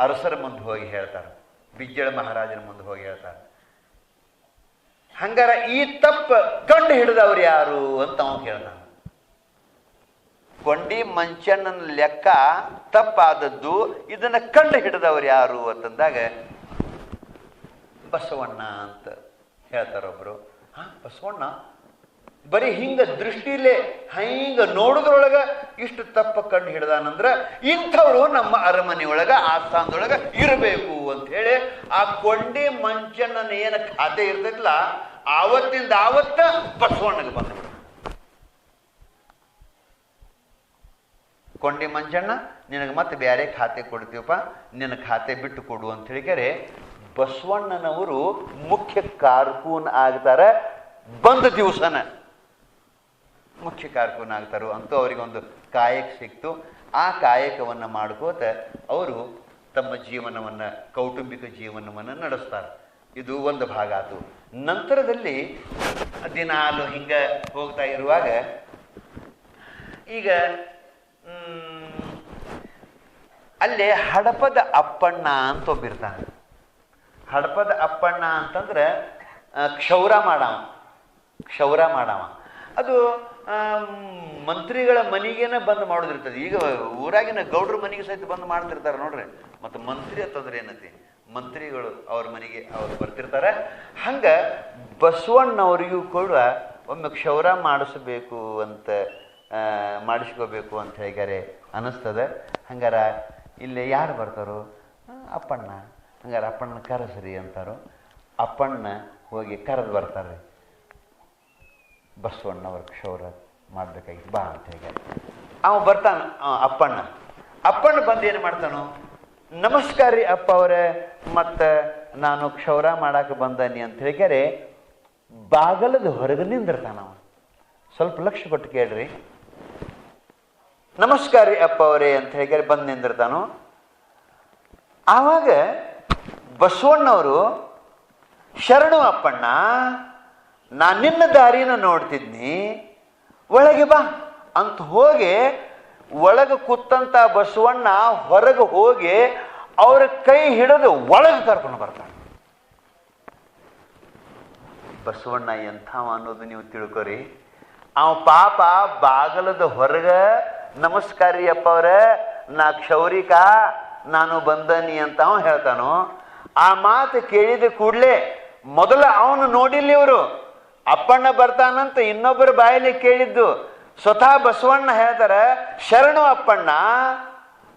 ಅರಸರ ಮುಂದೆ ಹೋಗಿ ಹೇಳ್ತಾರೆ, ಬಿಜ್ಜಳ ಮಹಾರಾಜನ ಮುಂದೆ ಹೋಗಿ ಹೇಳ್ತಾರೆ. ಹಂಗಾರ ಈ ತಪ್ಪ ಕಂಡು ಹಿಡಿದವ್ರು ಯಾರು ಅಂತ ಅವನು ಕೇಳ್ತಾನ. ಕೊಂಡಿ ಮಂಚಣ್ಣನ ಲೆಕ್ಕ ತಪ್ಪಾದದ್ದು, ಇದನ್ನ ಕಂಡು ಹಿಡಿದವ್ರು ಯಾರು ಅಂತಂದಾಗ ಬಸವಣ್ಣ ಅಂತ ಹೇಳ್ತಾರೊಬ್ರು. ಬಸವಣ್ಣ ಬರೀ ಹಿಂಗ ದೃಷ್ಟಿಲೇ ಹಿಂಗ ನೋಡುದ್ರೊಳಗ ಇಷ್ಟು ತಪ್ಪ ಕಂಡು ಹಿಡ್ದಾನಂದ್ರ ಇಂಥವ್ರು ನಮ್ಮ ಅರಮನೆಯೊಳಗ ಆಸ್ಥಾನದೊಳಗ ಇರಬೇಕು ಅಂತ ಹೇಳಿ ಆ ಕೊಂಡಿ ಮಂಚಣ್ಣನ ಏನ ಖಾತೆ ಇರ್ತೈತಲ್ಲ ಆವತ್ತಿಂದ ಆವತ್ತ ಬಸವಣ್ಣಗೆ ಬಂದ್ಬಿಡ. ಕೊಂಡಿ ಮಂಚಣ್ಣ ನಿನಗೆ ಮತ್ತೆ ಬೇರೆ ಖಾತೆ ಕೊಡ್ತೀವಪ್ಪ, ನಿನ್ನ ಖಾತೆ ಬಿಟ್ಟು ಕೊಡು ಅಂತ ಹೇಳಿದರೆ ಬಸವಣ್ಣನವರು ಮುಖ್ಯ ಕಾರ್ಕೂನ್ ಆಗ್ತಾರೆ. ಬಂದ ದಿವಸನ ಮುಖ್ಯ ಕಾರ್ಕೂನ್ ಆಗ್ತಾರೋ ಅಂತೂ ಅವರಿಗೊಂದು ಕಾಯಕ ಸಿಕ್ತು. ಆ ಕಾಯಕವನ್ನು ಮಾಡ್ಕೋತ ಅವರು ತಮ್ಮ ಜೀವನವನ್ನು, ಕೌಟುಂಬಿಕ ಜೀವನವನ್ನು ನಡೆಸ್ತಾರೆ. ಇದು ಒಂದು ಭಾಗ ಆಯಿತು. ನಂತರದಲ್ಲಿ ದಿನಾಲು ಹಿಂಗೆ ಹೋಗ್ತಾ ಇರುವಾಗ ಈಗ ಅಲ್ಲೇ ಹಡಪದ ಅಪ್ಪಣ್ಣ ಅಂತ ಒಬ್ಬಿರ್ತಾನೆ. ಹಡಪದ ಅಪ್ಪಣ್ಣ ಅಂತಂದ್ರೆ ಕ್ಷೌರ ಮಾಡವ. ಅದು ಮಂತ್ರಿಗಳ ಮನೆಗೇನೆ ಬಂದು ಮಾಡೋದಿರ್ತದೆ. ಈಗ ಊರಾಗಿನ ಗೌಡ್ರ ಮನೆಗೆ ಸಹಿತ ಬಂದು ಮಾಡ್ತಿರ್ತಾರೆ ನೋಡ್ರಿ. ಮತ್ತು ಮಂತ್ರಿ ಅಂತಂದ್ರೆ ಏನತಿ, ಮಂತ್ರಿಗಳು ಅವ್ರ ಮನೆಗೆ ಅವ್ರು ಬರ್ತಿರ್ತಾರೆ. ಹಂಗ ಬಸವಣ್ಣವರಿಗೂ ಕೂಡ ಒಮ್ಮೆ ಕ್ಷೌರ ಮಾಡಿಸ್ಬೇಕು ಅಂತ ಮಾಡಿಸ್ಕೋಬೇಕು ಅಂತ ಹೇಳಿಗಾರೆ ಅನ್ನಿಸ್ತದೆ. ಹಂಗಾರ ಇಲ್ಲಿ ಯಾರು ಬರ್ತಾರೋ ಅಪ್ಪಣ್ಣ, ಹಂಗಾರ ಅಪ್ಪಣ್ಣನ ಕರೆಸ್ರಿ ಅಂತಾರೋ. ಅಪ್ಪಣ್ಣ ಹೋಗಿ ಕರೆದು ಬರ್ತಾರೆ. ಬಸವಣ್ಣವ್ರ ಕ್ಷೌರ ಮಾಡ್ಬೇಕಾಗಿತ್ತು ಬಾ ಅಂತ ಹೇಳಿ ಅವ ಬರ್ತಾನ. ಅಪ್ಪಣ್ಣ ಬಂದು ಏನು ಮಾಡ್ತಾನೋ, ನಮಸ್ಕಾರ ರೀ ಅಪ್ಪ ಅವರೇ, ಮತ್ತು ನಾನು ಕ್ಷೌರ ಮಾಡಕ್ಕೆ ಬಂದಾನಿ ಅಂತ ಹೇಳಿದರೆ ಬಾಗಲದ ಹೊರಗೆ ನಿಂದಿರ್ತಾನ. ಅವ ಸ್ವಲ್ಪ ಲಕ್ಷ್ಯ ಕೊಟ್ಟು ಕೇಳ್ರಿ. ನಮಸ್ಕಾರ ರೀ ಅಪ್ಪ ಅವರೇ ಅಂತ ಹೇಳಿದರೆ ಬಂದು ನಿಂದಿರ್ತಾನೋ. ಆವಾಗ ಬಸವಣ್ಣವರು ಶರಣು ಅಪ್ಪಣ್ಣ, ನಾನು ನಿನ್ನ ದಾರಿನ ನೋಡ್ತಿದ್ನಿ, ಒಳಗೆ ಬಾ ಅಂತ ಹೋಗಿ ಒಳಗೆ ಕೂತಂತ ಬಸವಣ್ಣ ಹೊರಗೆ ಹೋಗಿ ಅವ್ರ ಕೈ ಹಿಡಿದು ಒಳಗೆ ಕರ್ಕೊಂಡು ಬರ್ತಾನೆ. ಬಸವಣ್ಣ ಎಂಥವ ಅನ್ನೋದು ನೀವು ತಿಳ್ಕೊರಿ. ಅವ ಪಾಪ ಬಾಗಲದ ಹೊರಗೆ ನಮಸ್ಕಾರ ರೀ ಅಪ್ಪ ಅವ್ರ, ನಾ ಕ್ಷೌರಿಕ, ನಾನು ಬಂದನಿ ಅಂತ ಅವ ಹೇಳ್ತಾನೋ. ಆ ಮಾತು ಕೇಳಿದ ಕೂಡಲೇ ಮೊದಲ ಅವನು ನೋಡಿಲ್ಲ ಇವರು, ಅಪ್ಪಣ್ಣ ಬರ್ತಾನಂತ ಇನ್ನೊಬ್ಬರ ಬಾಯಲ್ಲಿ ಕೇಳಿದ್ದು. ಸ್ವತಃ ಬಸವಣ್ಣ ಹೇಳ್ತಾರೆ, ಶರಣು ಅಪ್ಪಣ್ಣ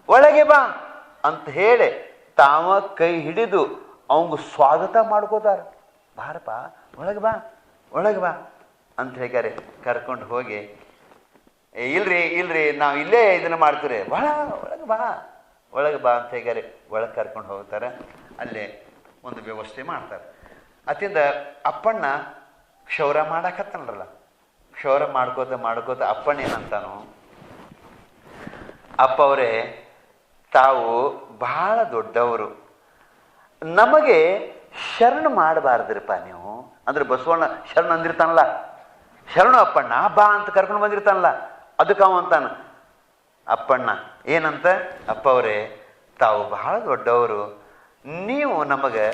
ಒಳಗೆ ಬಾ ಅಂತ ಹೇಳಿ ತಾವ ಕೈ ಹಿಡಿದು ಅವಂಗ ಸ್ವಾಗತ ಮಾಡ್ಕೋತಾರೆ. ಬಾರಪ್ಪ ಒಳಗೆ ಬಾ ಅಂತ ಹೇಳ್ತಾರೆ. ಕರ್ಕೊಂಡು ಹೋಗಿ, ಇಲ್ರಿ ನಾವು ಇಲ್ಲೇ ಇದನ್ನ ಮಾಡ್ತೀರಿ, ಒಳಗೆ ಬಾ ಅಂತ ಹೇಳ್ತಾರೆ. ಒಳಗೆ ಕರ್ಕೊಂಡು ಹೋಗ್ತಾರೆ. ಅಲ್ಲೇ ಒಂದು ವ್ಯವಸ್ಥೆ ಮಾಡ್ತಾರೆ. ಅತಿಂದ ಅಪ್ಪಣ್ಣ ಕ್ಷೌರ ಮಾಡಕತ್ತನಲ್ಲ, ಕ್ಷೌರ ಮಾಡ್ಕೋತ ಅಪ್ಪಣ್ಣ ಏನಂತಾನು, ಅಪ್ಪ ಅವರೇ ತಾವು ಬಹಳ ದೊಡ್ಡವರು, ನಮಗೆ ಶರಣು ಮಾಡಬಾರ್ದ್ರಪ್ಪ ನೀವು ಅಂದ್ರೆ ಬಸವಣ್ಣ ಶರಣ ಅಂದಿರ್ತಾನಲ್ಲ, ಶರಣು ಅಪ್ಪಣ್ಣ ಬಾ ಅಂತ ಕರ್ಕೊಂಡು ಬಂದಿರ್ತಾನಲ್ಲ, ಅದಕ್ಕೆ ಅವ ಅಂತಾನ. ಅಪ್ಪಣ್ಣ ಏನಂತ, ಅಪ್ಪ ಅವರೇ ತಾವು ಬಹಳ ದೊಡ್ಡವರು, ನೀವು ನಮಗೆ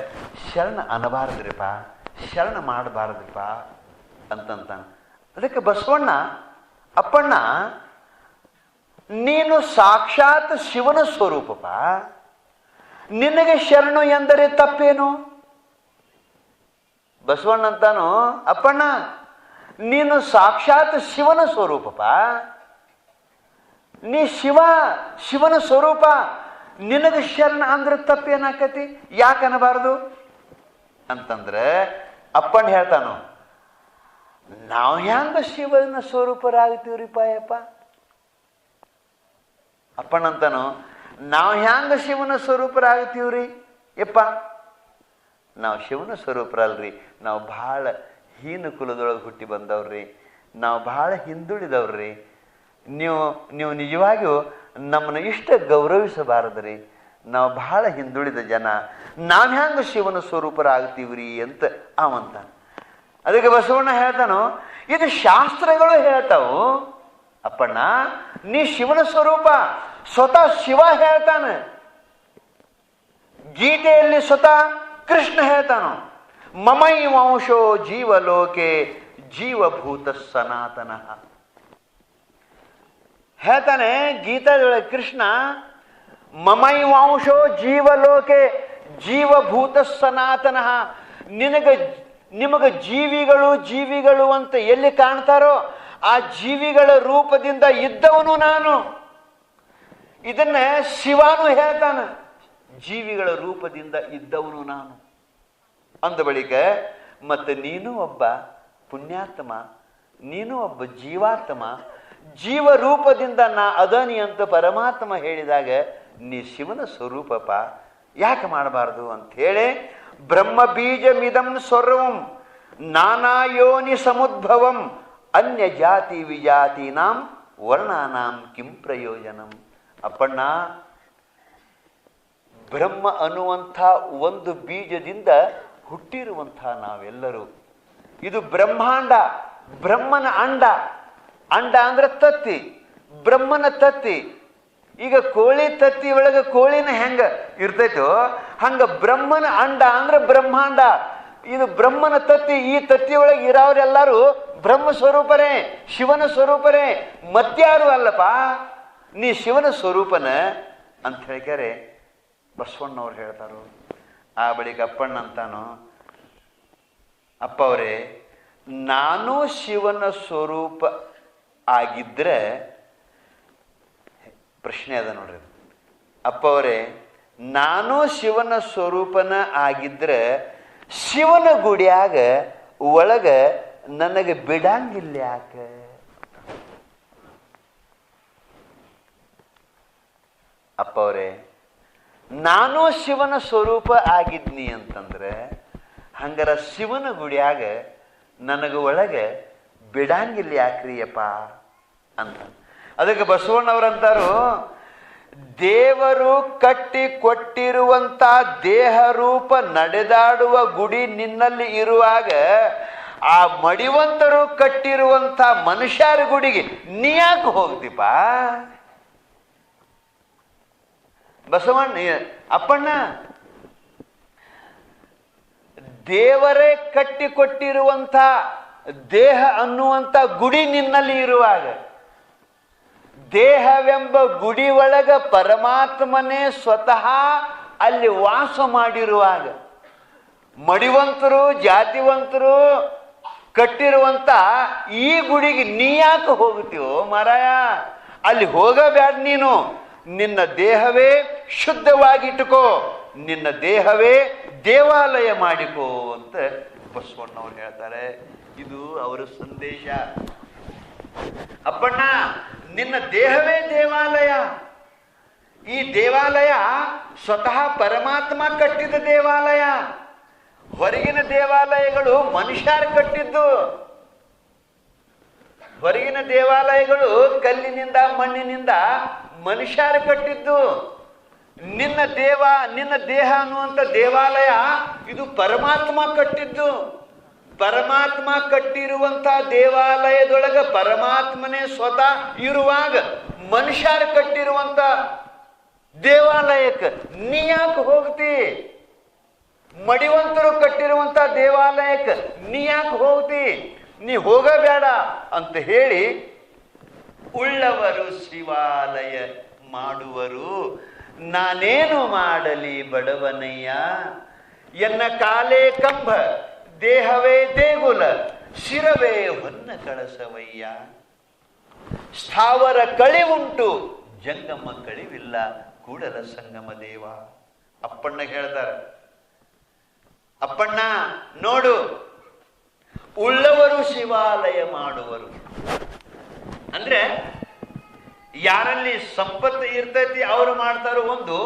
ಶರಣ ಅನ್ನಬಾರ್ದ್ರಿಪ್ಪ, ಶರಣ ಮಾಡಬಾರ್ದ್ರಿಪ್ಪ ಅಂತಂತಾನ. ಅದಕ್ಕೆ ಬಸವಣ್ಣ, ಅಪ್ಪಣ್ಣ ನೀನು ಸಾಕ್ಷಾತ್ ಶಿವನ ಸ್ವರೂಪಪ್ಪ, ನಿನಗೆ ಶರಣು ಎಂದರೆ ತಪ್ಪೇನು? ಬಸವಣ್ಣ ಅಂತಾನು, ಅಪ್ಪಣ್ಣ ನೀನು ಸಾಕ್ಷಾತ್ ಶಿವನ ಸ್ವರೂಪಪ್ಪ, ನೀ ಶಿವನ ಸ್ವರೂಪ, ನಿನಗೆ ಶರಣ ಅಂದ್ರೆ ತಪ್ಪೇನಾಕತಿ? ಯಾಕನಬಾರದು ಅಂತಂದ್ರೆ ಅಪ್ಪಣ್ಣ ಹೇಳ್ತಾನು, ನಾವು ಹೆಂಗ ಶಿವನ ಸ್ವರೂಪರಾಗ್ತೀವ್ರಿಪ್ಪ ಯಪ್ಪ. ಅಪ್ಪಣ್ಣ ಅಂತಾನು, ನಾವು ಹೆಂಗ ಶಿವನ ಸ್ವರೂಪರಾಗ್ತೀವ್ರಿ ಯಪ್ಪ? ನಾವು ಶಿವನ ಸ್ವರೂಪರಲ್ರಿ, ನಾವು ಬಹಳ ಹೀನ ಕುಲದೊಳಗೆ ಹುಟ್ಟಿ ಬಂದವ್ರಿ, ನಾವು ಬಹಳ ಹಿಂದುಳಿದವ್ರಿ. ನೀವು ನಿಜವಾಗಿಯೂ ನಮ್ಮನ್ನು ಇಷ್ಟ ಗೌರವಿಸಬಾರದ್ರಿ, ನಾವು ಬಹಳ ಹಿಂದುಳಿದ ಜನ, ನಾವು ಹೆಂಗ ಶಿವನ ಸ್ವರೂಪರಾಗ್ತೀವ್ರಿ ಅಂತ ಅವಂತ. ಅದಕ್ಕೆ ಬಸವಣ್ಣ ಹೇಳ್ತಾನು, ಇದು ಶಾಸ್ತ್ರಗಳು ಹೇಳ್ತಾವು ಅಪ್ಪಣ್ಣ, ನೀ ಶಿವನ ಸ್ವರೂಪ. ಸ್ವತಃ ಶಿವ ಹೇಳ್ತಾನೆ, ಗೀತೆಯಲ್ಲಿ ಸ್ವತಃ ಕೃಷ್ಣ ಹೇಳ್ತಾನು, ಮಮೈವಂಶೋ ಜೀವಲೋಕೆ ಜೀವಭೂತ ಸನಾತನ ಹೇಳ್ತಾನೆ. ಗೀತಾದೊಳಗೆ ಕೃಷ್ಣ ಮಮೈವಂಶೋ ಜೀವಲೋಕೆ ಜೀವಭೂತ ಸನಾತನ, ನಿಮಗೆ ಜೀವಿಗಳು ಅಂತ ಎಲ್ಲಿ ಕಾಣ್ತಾರೋ ಆ ಜೀವಿಗಳ ರೂಪದಿಂದ ಇದ್ದವನು ನಾನು. ಇದನ್ನ ಶಿವನು ಹೇಳ್ತಾನೆ, ಜೀವಿಗಳ ರೂಪದಿಂದ ಇದ್ದವನು ನಾನು ಅಂದ ಬಳಿಕ ಮತ್ತೆ ನೀನು ಒಬ್ಬ ಪುಣ್ಯಾತ್ಮ, ನೀನು ಒಬ್ಬ ಜೀವಾತ್ಮ, ಜೀವ ರೂಪದಿಂದ ನಾ ಅದನಿ ಅಂತ ಪರಮಾತ್ಮ ಹೇಳಿದಾಗ ನೀ ಶಿವನ ಸ್ವರೂಪಪ್ಪ, ಯಾಕೆ ಮಾಡಬಾರ್ದು ಅಂತ ಹೇಳಿ, ಬ್ರಹ್ಮ ಬೀಜಮಿದಂ ಸ್ವರ್ವಂ ನಾನಾ ಯೋನಿ ಸಮುದ್ಭವಂ ಅನ್ಯ ಜಾತಿ ವಿಜಾತೀನಾಂ ವರ್ಣಾನಾಂ ಕಿಂ ಪ್ರಯೋಜನಂ. ಅಪ್ಪಣ್ಣ, ಬ್ರಹ್ಮ ಅನ್ನುವಂಥ ಒಂದು ಬೀಜದಿಂದ ಹುಟ್ಟಿರುವಂಥ ನಾವೆಲ್ಲರೂ, ಇದು ಬ್ರಹ್ಮಾಂಡ, ಬ್ರಹ್ಮನ ಅಂಡ. ಅಂಡ ಅಂದ್ರೆ ತತ್ತಿ, ಬ್ರಹ್ಮನ ತತ್ತಿ. ಈಗ ಕೋಳಿ ತತ್ತಿ ಒಳಗೆ ಕೋಳಿನ ಹೆಂಗ ಇರ್ತೈತೋ ಹಂಗ ಬ್ರಹ್ಮನ ಅಂಡ ಅಂದ್ರೆ ಬ್ರಹ್ಮಾಂಡ. ಇದು ಬ್ರಹ್ಮನ ತತ್ತಿ. ಈ ತತ್ತಿ ಒಳಗೆ ಇರೋರೆಲ್ಲರೂ ಬ್ರಹ್ಮ ಸ್ವರೂಪರೇ, ಶಿವನ ಸ್ವರೂಪರೇ, ಮತ್ಯಾರು ಅಲ್ಲಪ್ಪ. ನೀ ಶಿವನ ಸ್ವರೂಪನ ಅಂತ ಹೇಳ್ಕ್ಯಾರೆ ಬಸವಣ್ಣವ್ರು ಹೇಳ್ತಾರು. ಆ ಬಳಿಕ ಅಪ್ಪಣ್ಣ ಅಂತಾನು, ಅಪ್ಪ ಅವರೇ ನಾನು ಶಿವನ ಸ್ವರೂಪ ಆಗಿದ್ರೆ, ಪ್ರಶ್ನೆ ಅದ ನೋಡ್ರಿ ಅಪ್ಪ ಅವರೇ, ನಾನು ಶಿವನ ಸ್ವರೂಪನ ಆಗಿದ್ರೆ ಶಿವನ ಗುಡಿಯಾಗ ಒಳಗ ನನಗೆ ಬಿಡಂಗಿಲ್ಲ ಯಾಕೆ? ಅಪ್ಪ ಅವರೇ, ನಾನು ಶಿವನ ಸ್ವರೂಪ ಆಗಿದ್ನಿ ಅಂತಂದ್ರೆ ಹಂಗಾರ ಶಿವನ ಗುಡಿಯಾಗ ನನಗೆ ಒಳಗೆ ಬಿಡಂಗಿಲ್ಲ ಯಾಕ್ರಿ ಅಪ್ಪ ಅಂತ. ಅದಕ್ಕೆ ಬಸವಣ್ಣವ್ರಂತಾರು, ದೇವರು ಕಟ್ಟಿ ಕೊಟ್ಟಿರುವಂತ ದೇಹ ರೂಪ ನಡೆದಾಡುವ ಗುಡಿ ನಿನ್ನಲ್ಲಿ ಇರುವಾಗ ಆ ಮಡಿವಂತರು ಕಟ್ಟಿರುವಂತ ಮನುಷ್ಯರ ಗುಡಿಗೆ ನೀ ಯಾಕೆ ಹೋಗ್ತೀಪ? ಬಸವಣ್ಣ ಅಪ್ಪಣ್ಣ, ದೇವರೇ ಕಟ್ಟಿಕೊಟ್ಟಿರುವಂಥ ದೇಹ ಅನ್ನುವಂಥ ಗುಡಿ ನಿನ್ನಲ್ಲಿ ಇರುವಾಗ, ದೇಹವೆಂಬ ಗುಡಿ ಒಳಗ ಪರಮಾತ್ಮನೇ ಸ್ವತಃ ಅಲ್ಲಿ ವಾಸ ಮಾಡಿರುವಾಗ, ಮಡಿವಂತರು ಜಾತಿವಂತರು ಕಟ್ಟಿರುವಂತ ಈ ಗುಡಿಗೆ ನೀ ಯಾಕೆ ಹೋಗ್ತೀವೋ ಮಾರಾಯ? ಅಲ್ಲಿ ಹೋಗಬೇಡ ನೀನು. ನಿನ್ನ ದೇಹವೇ ಶುದ್ಧವಾಗಿಟ್ಟುಕೋ, ನಿನ್ನ ದೇಹವೇ ದೇವಾಲಯ ಮಾಡಿಕೋ ಅಂತ ಬಸವಣ್ಣವ್ರು ಹೇಳ್ತಾರೆ. ಇದು ಅವರ ಸಂದೇಶ. ಅಪ್ಪಣ್ಣ, ನಿನ್ನ ದೇಹವೇ ದೇವಾಲಯ. ಈ ದೇವಾಲಯ ಸ್ವತಃ ಪರಮಾತ್ಮ ಕಟ್ಟಿದ ದೇವಾಲಯ. ಹೊರಗಿನ ದೇವಾಲಯಗಳು ಮನುಷ್ಯರು ಕಟ್ಟಿದ್ದು. ಹೊರಗಿನ ದೇವಾಲಯಗಳು ಕಲ್ಲಿನಿಂದ ಮಣ್ಣಿನಿಂದ ಮನುಷ್ಯರು ಕಟ್ಟಿದ್ದು. ನಿನ್ನ ದೇಹ ಅನ್ನುವಂಥ ದೇವಾಲಯ ಇದು ಪರಮಾತ್ಮ ಕಟ್ಟಿದ್ದು. ಪರಮಾತ್ಮ ಕಟ್ಟಿರುವಂತ ದೇವಾಲಯದೊಳಗ ಪರಮಾತ್ಮನೇ ಸ್ವತಃ ಇರುವಾಗ ಮನುಷ್ಯರು ಕಟ್ಟಿರುವಂತ ದೇವಾಲಯಕ್ಕೆ ನೀ ಯಾಕೆ ಹೋಗ್ತಿ? ಮಡಿವಂತರು ಕಟ್ಟಿರುವಂತ ದೇವಾಲಯಕ್ಕೆ ನೀ ಯಾಕೆ ಹೋಗ್ತಿ? ನೀ ಹೋಗಬೇಡ ಅಂತ ಹೇಳಿ ಉಳ್ಳವರು ಶಿವಾಲಯ ಮಾಡುವರು. ನಾನೇನು ಮಾಡಲಿ ಬಡವನಯ್ಯ, ಎನ್ನ ಕಾಲೇ ಕಂಬ ದೇಹವೇ ದೇಗುಲ ಶಿರವೇ ಹೊನ್ನ ಕಳಸವಯ್ಯ. ಸ್ಥಾವರ ಕಳಿವುಂಟು ಜಂಗಮ ಕಳಿವಿಲ್ಲ ಕೂಡಲ ಸಂಗಮ ದೇವ. ಅಪ್ಪಣ್ಣ ಹೇಳ್ತಾರೆ, ಅಪ್ಪಣ್ಣ ನೋಡು, ಉಳ್ಳವರು ಶಿವಾಲಯ ಮಾಡುವರು ಅಂದ್ರೆ ಯಾರಲ್ಲಿ ಸಂಪತ್ತು ಇರ್ತೈತಿ ಅವರು ಮಾಡ್ತಾರೋ ಒಂದು,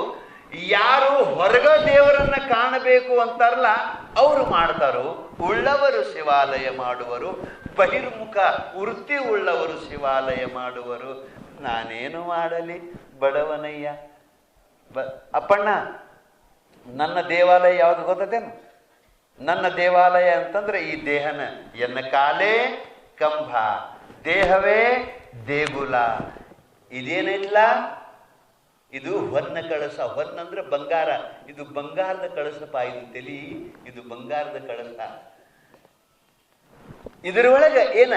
ಯಾರು ಹೊರಗ ದೇವರನ್ನ ಕಾಣಬೇಕು ಅಂತಾರಲ್ಲ ಅವರು ಮಾಡ್ತಾರೋ. ಉಳ್ಳವರು ಶಿವಾಲಯ ಮಾಡುವರು, ಬಹಿರ್ಮುಖ ವೃತ್ತಿ ಉಳ್ಳವರು ಶಿವಾಲಯ ಮಾಡುವರು. ನಾನೇನು ಮಾಡಲಿ ಬಡವನಯ್ಯ. ಅಪ್ಪಣ್ಣ, ನನ್ನ ದೇವಾಲಯ ಯಾವುದು ಗೊತ್ತದೇನು? ನನ್ನ ದೇವಾಲಯ ಅಂತಂದ್ರೆ ಈ ದೇಹನ, ಎನ್ನ ಕಾಲೇ ಕಂಬ ದೇಹವೇ ದೇಗುಲ. ಇದೇನಿಲ್ಲ, ಇದು ಹೊನ್ನ ಕಳಸ. ಹೊನ್ನ ಅಂದ್ರೆ ಬಂಗಾರ. ಇದು ಬಂಗಾರದ ಕಳಸಪ್ಪ, ಇದು ತಲಿ, ಇದು ಬಂಗಾರದ ಕಳಸ. ಇದರೊಳಗೆ ಏನ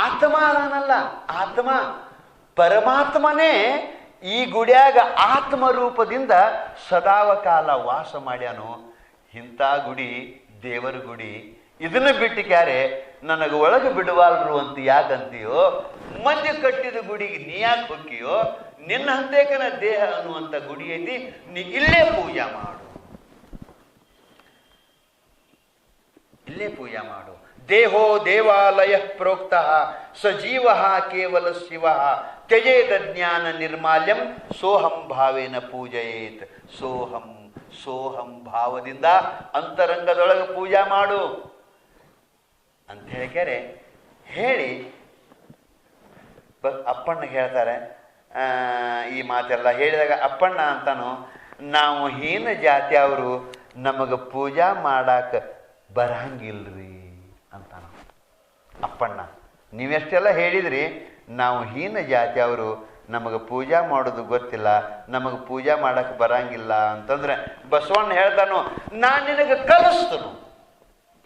ಆತ್ಮ ಅದನಲ್ಲ, ಆತ್ಮ ಪರಮಾತ್ಮನೇ ಈ ಗುಡಿಯಾಗ ಆತ್ಮ ರೂಪದಿಂದ ಸದಾವಕಾಲ ವಾಸ ಮಾಡ್ಯಾನು. ಇಂಥ ಗುಡಿ ದೇವರ ಗುಡಿ, ಇದನ್ನ ಬಿಟ್ಟು ಕ್ಯಾರೆ ನನಗೆ ಒಳಗೆ ಬಿಡುವಾಲ್ರು ಅಂತ ಯಾಕಂತೀಯೋ? ಮಂದಿ ಕಟ್ಟಿದ ಗುಡಿಗೆ ನೀ ಯಾಕೆ ಹೋಗ್ತೀಯೋ? ನಿನ್ನ ಹಂತೇಕನ ದೇಹ ಅನ್ನುವಂಥ ಗುಡಿ ಐತಿ, ನೀ ಇಲ್ಲೇ ಪೂಜಾ ಮಾಡು, ಇಲ್ಲೇ ಪೂಜಾ ಮಾಡು. ದೇಹೋ ದೇವಾಲಯ ಪ್ರೋಕ್ತ ಸಜೀವ ಕೇವಲ ಶಿವ ತ್ಯಜೇದ ಜ್ಞಾನ ನಿರ್ಮಾಲ್ಯಂ ಸೋಹಂ ಭಾವೇನ ಪೂಜಯೇತ್. ಸೋಹಂ ಸೋಹಂ ಭಾವದಿಂದ ಅಂತರಂಗದೊಳಗೆ ಪೂಜಾ ಮಾಡು ಅಂತ ಹೇಳ್ಕ್ಯಾರೆ ಹೇಳಿ ಅಪ್ಪಣ್ಣ ಹೇಳ್ತಾರೆ. ಈ ಮಾತೆಲ್ಲ ಹೇಳಿದಾಗ ಅಪ್ಪಣ್ಣ ಅಂತಾನು, ನಾವು ಹೀನ ಜಾತಿ ಅವರು ನಮಗೆ ಪೂಜಾ ಮಾಡಾಕ ಬರಂಗಿಲ್ರಿ ಅಂತಾನ ಅಪ್ಪಣ್ಣ. ನೀವೆಷ್ಟೆಲ್ಲ ಹೇಳಿದ್ರಿ, ನಾವು ಹೀನ ಜಾತಿ ಅವರು ನಮಗೆ ಪೂಜಾ ಮಾಡೋದು ಗೊತ್ತಿಲ್ಲ, ನಮಗೆ ಪೂಜಾ ಮಾಡಕ್ಕೆ ಬರಂಗಿಲ್ಲ ಅಂತಂದ್ರೆ ಬಸವಣ್ಣ ಹೇಳ್ತಾನು, ನಾನು ನಿನಗೆ ಕಲಿಸ್ತನು,